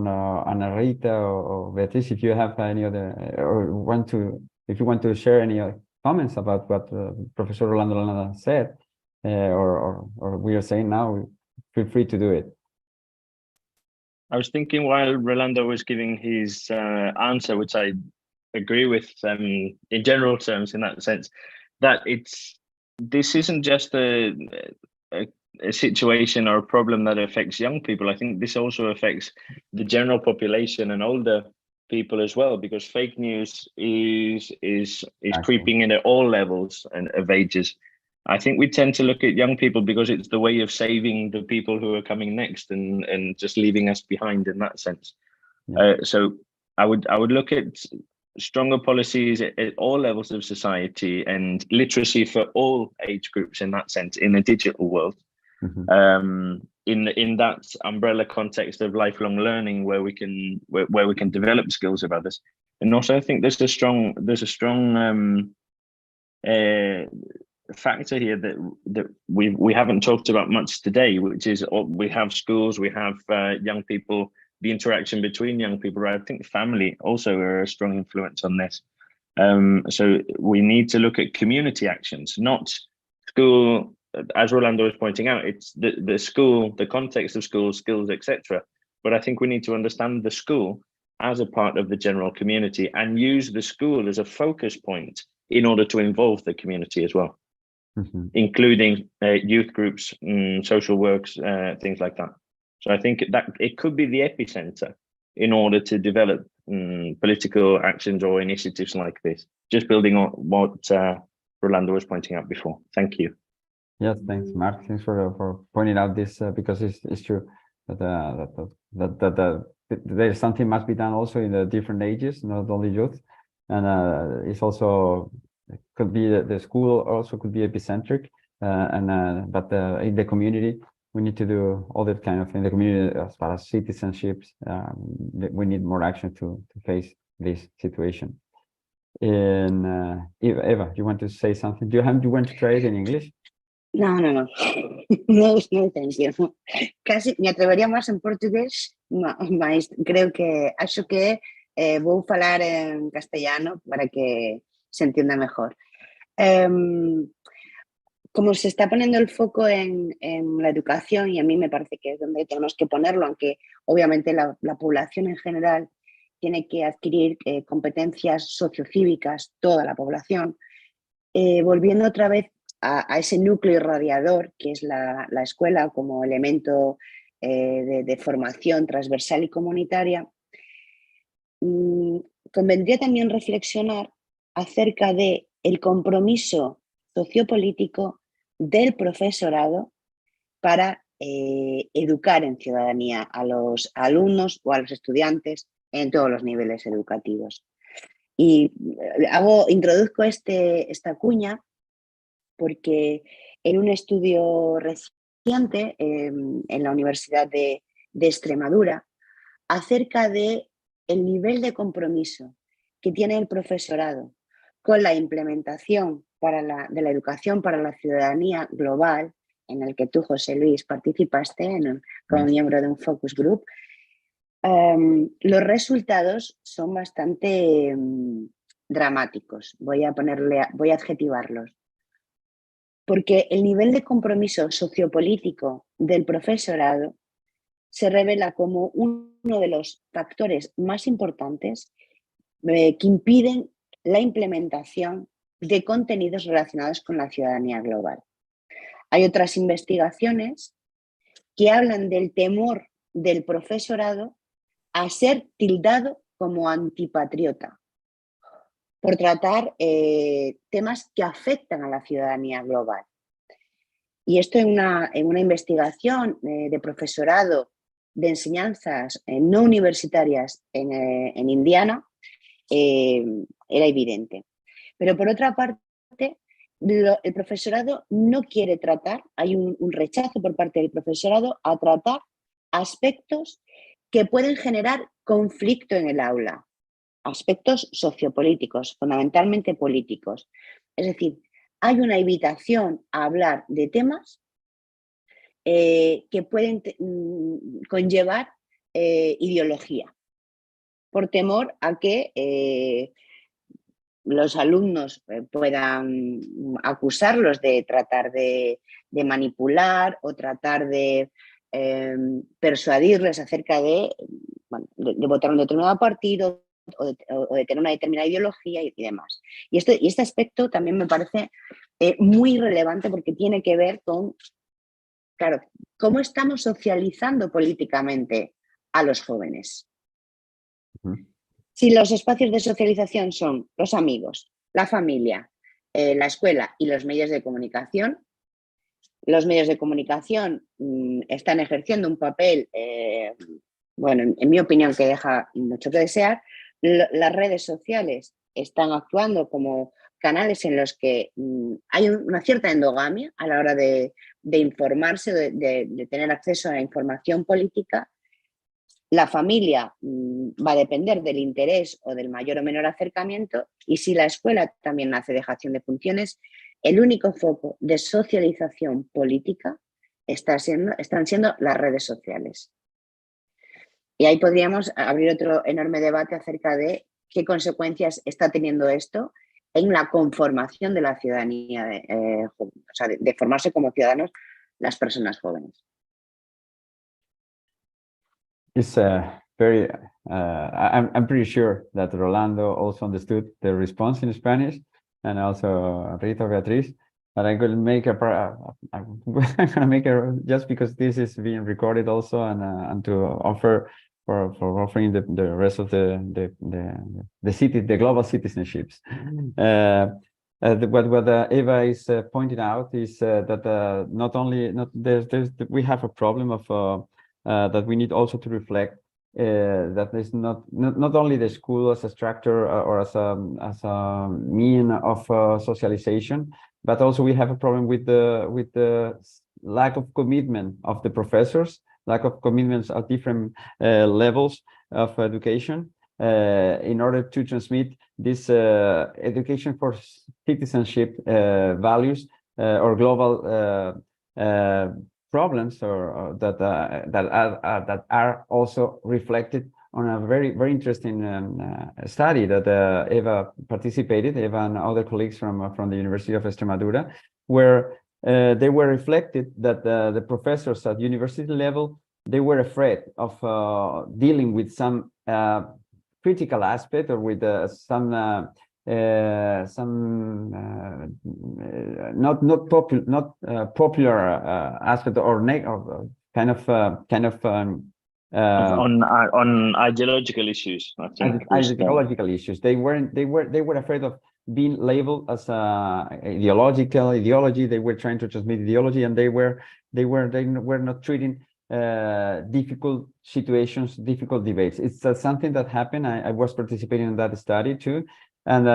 Ana Rita, or Beatriz, if you have any other, or if you want to share any comments about what Professor Rolando Lana said, or we are saying now, feel free to do it. I was thinking while Rolando was giving his answer, which I agree with in general terms, in that sense, that this isn't just a situation or a problem that affects young people. I think this also affects the general population and older people as well, because fake news is creeping in at all levels and of ages. I think we tend to look at young people because it's the way of saving the people who are coming next and just leaving us behind in that sense. Yeah. So I would look at stronger policies at all levels of society and literacy for all age groups in that sense in a digital world. Mm-hmm. In that umbrella context of lifelong learning, where we can develop skills of others. And also I think there's a strong factor here that we haven't talked about much today, which is we have schools, we have young people, the interaction between young people. Right? I think family also are a strong influence on this. So we need to look at community actions, not school. As Rolando was pointing out, it's the school, the context of school, skills, etc. But I think we need to understand the school as a part of the general community and use the school as a focus point in order to involve the community as well. Mm-hmm. Including youth groups, social works, things like that. So I think that it could be the epicenter in order to develop political actions or initiatives like this. Just building on what Rolando was pointing out before. Thank you. Yes, thanks, Mark. Thanks for pointing out this because it's true that there's something must be done also in the different ages, not only youth, and it's also. It could be the school also could be epicentric, but in the community we need to do all that kind of in the community as far as citizenships. We need more action to face this situation. And Eva, you want to say something? Do you want to try it in English? No, thank you. Casi me atrevería más en portugués, mas acho que vou falar en castellano para que se entienda mejor. Como se está poniendo el foco en la educación, y a mí me parece que es donde tenemos que ponerlo, aunque obviamente la población en general tiene que adquirir competencias sociocívicas, toda la población, volviendo otra vez a ese núcleo irradiador que es la escuela como elemento de formación transversal y comunitaria, convendría también reflexionar acerca de el compromiso sociopolítico del profesorado para educar en ciudadanía a los alumnos o a los estudiantes en todos los niveles educativos. Y introduzco esta cuña porque en un estudio reciente en la Universidad de Extremadura acerca de el nivel de compromiso que tiene el profesorado con la implementación de la educación para la ciudadanía global, en el que tú, José Luis, participaste como miembro de un focus group, los resultados son bastante dramáticos. Voy a adjetivarlos. Porque el nivel de compromiso sociopolítico del profesorado se revela como uno de los factores más importantes que impiden la implementación de contenidos relacionados con la ciudadanía global. Hay otras investigaciones que hablan del temor del profesorado a ser tildado como antipatriota por tratar temas que afectan a la ciudadanía global. Y esto en una investigación de profesorado de enseñanzas no universitarias en Indiana era evidente. Pero por otra parte, el profesorado no quiere tratar, hay un rechazo por parte del profesorado a tratar aspectos que pueden generar conflicto en el aula. Aspectos sociopolíticos, fundamentalmente políticos. Es decir, hay una invitación a hablar de temas que pueden conllevar ideología, por temor a que los alumnos puedan acusarlos de tratar de manipular o tratar de persuadirles acerca de votar un determinado partido o de tener una determinada ideología y demás. Y este aspecto también me parece muy relevante porque tiene que ver con, claro, cómo estamos socializando políticamente a los jóvenes. Si los espacios de socialización son los amigos, la familia, la escuela y los medios de comunicación están ejerciendo un papel, bueno, en mi opinión, que deja mucho que desear. Las redes sociales están actuando como canales en los que hay una cierta endogamia a la hora de informarse, de tener acceso a la información política. La familia va a depender del interés o del mayor o menor acercamiento, y si la escuela también hace dejación de funciones, el único foco de socialización política están siendo las redes sociales. Y ahí podríamos abrir otro enorme debate acerca de qué consecuencias está teniendo esto en la conformación de la ciudadanía, o sea, de formarse como ciudadanos las personas jóvenes. It's very, I'm pretty sure that Rolando also understood the response in Spanish, and also Rita Beatriz, but I'm going to make I'm gonna make a, just because this is being recorded also, and to offer for offering the rest of the city, the global citizenships. What Eva is pointing out is that not only we have a problem of that we need also to reflect that is not only the school as a structure or as a mean of socialization, but also we have a problem with the lack of commitment of the professors, lack of commitments at different levels of education in order to transmit this education for citizenship values or global problems or that are also reflected on a very interesting study that Eva participated, Eva and other colleagues from the University of Extremadura, where they were reflected that the professors at university level, they were afraid of dealing with some critical aspect or with some not popular aspect or kind of on ideological issues. I think ideological issues. They were afraid of being labeled as ideology. They were trying to transmit ideology, and they were not treating difficult situations, difficult debates. It's something that happened. I was participating in that study too. And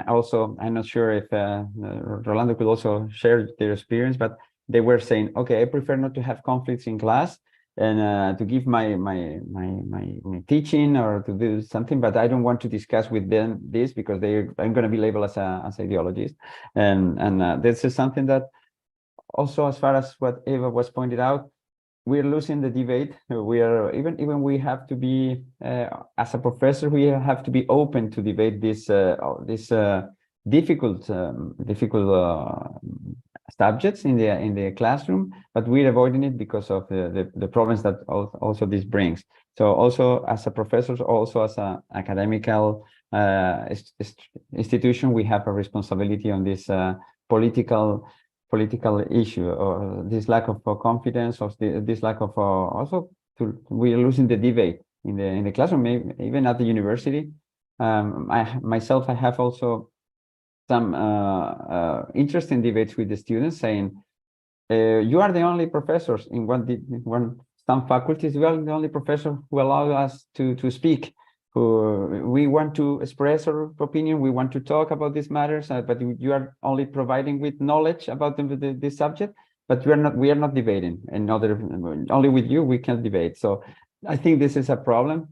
also, I'm not sure if Rolando could also share their experience, but they were saying, okay, I prefer not to have conflicts in class and to give my teaching or to do something, but I don't want to discuss with them this because I'm going to be labeled as ideologists. And this is something that also, as far as what Eva was pointed out, we're losing the debate. We are even we have to be as a professor, we have to be open to debate this difficult subjects in the classroom, but we're avoiding it because of the problems that also this brings. So also as a professor, also as an academical institution, we have a responsibility on this political issue, or this lack of confidence, or this lack of also we're losing the debate in the classroom, even at the university. I have also some interesting debates with the students saying, you are the only professors in some faculties, you are the only professor who allow us to speak. We want to express our opinion, we want to talk about these matters, but you are only providing with knowledge about this subject, but we are not debating. Only with you we can debate. So I think this is a problem.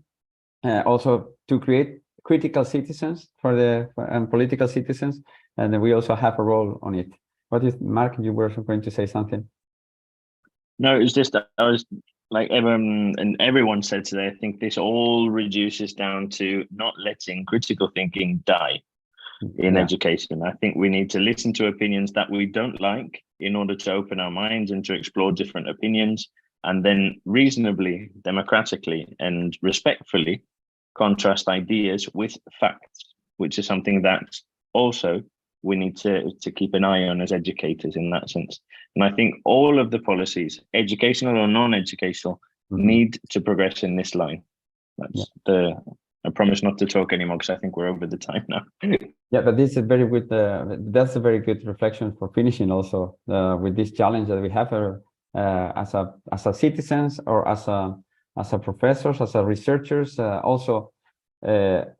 Also to create critical citizens and political citizens, and we also have a role on it. What is, Mark? You were going to say something. No, it was just that I was like everyone said today. I think this all reduces down to not letting critical thinking die in education. I think we need to listen to opinions that we don't like in order to open our minds and to explore different opinions, and then reasonably, democratically, and respectfully contrast ideas with facts, which is something that also we need to keep an eye on as educators in that sense. And I think all of the policies, educational or non-educational, need to progress in this line. That's I promise not to talk anymore because I think we're over the time now. Yeah, but this is a very good. That's a very good reflection for finishing also with this challenge that we have as a citizens or as a professors, as a researchers. Also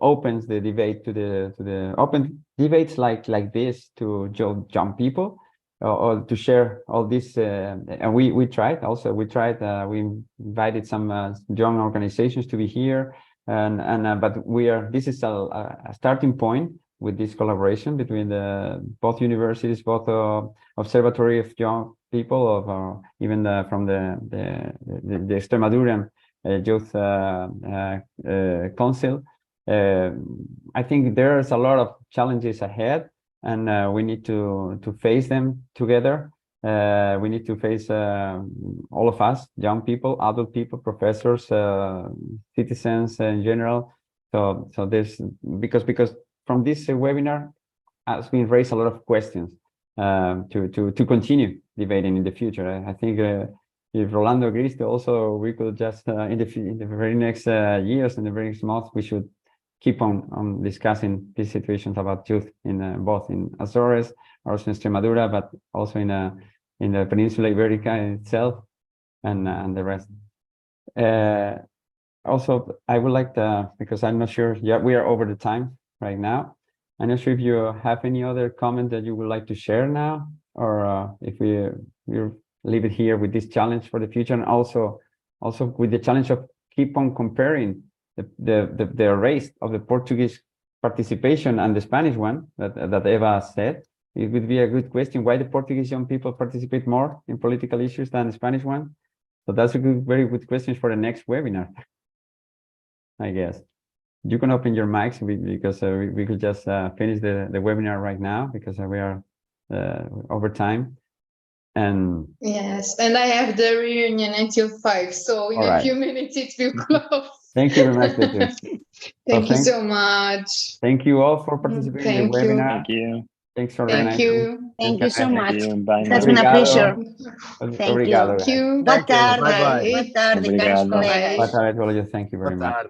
opens the debate to the open debates like this to young people or to share all this. And we tried. We invited some young organizations to be here. But this is a starting point with this collaboration between both universities, both Observatory of Young People, even from the Extremadura Youth Council. I think there's a lot of challenges ahead, and we need to face them together. We need to face all of us, young people, adult people, professors, citizens in general. So there's because from this webinar has been raised a lot of questions to continue debating in the future. I think if Rolando agrees to also, we could just in the very next years, in the very next month, we should keep on discussing these situations about youth in both in Azores, also in Extremadura, but also in the Peninsula Iberica itself, and the rest. Also, I would like to, because I'm not sure, we are over the time right now. I'm not sure if you have any other comment that you would like to share now, or if we leave it here with this challenge for the future, and also with the challenge of keep on comparing the rate of the Portuguese participation and the Spanish one that Eva said. It would be a good question why the Portuguese young people participate more in political issues than the Spanish one. So that's a very good question for the next webinar, I guess. You can open your mics because we could just finish the webinar right now because we are over time. And yes, and I have the reunion until 5, so in a few minutes it will close. Thank you very much. Thank you so much. Thank you all for participating in the webinar. Thank you. Thanks for Thank you. Thank you so much. That's been a pleasure. Thank you. Obrigado. Boa tarde. Bye-bye. Boa tarde, caros colegas. Boa tarde, Thank you very much.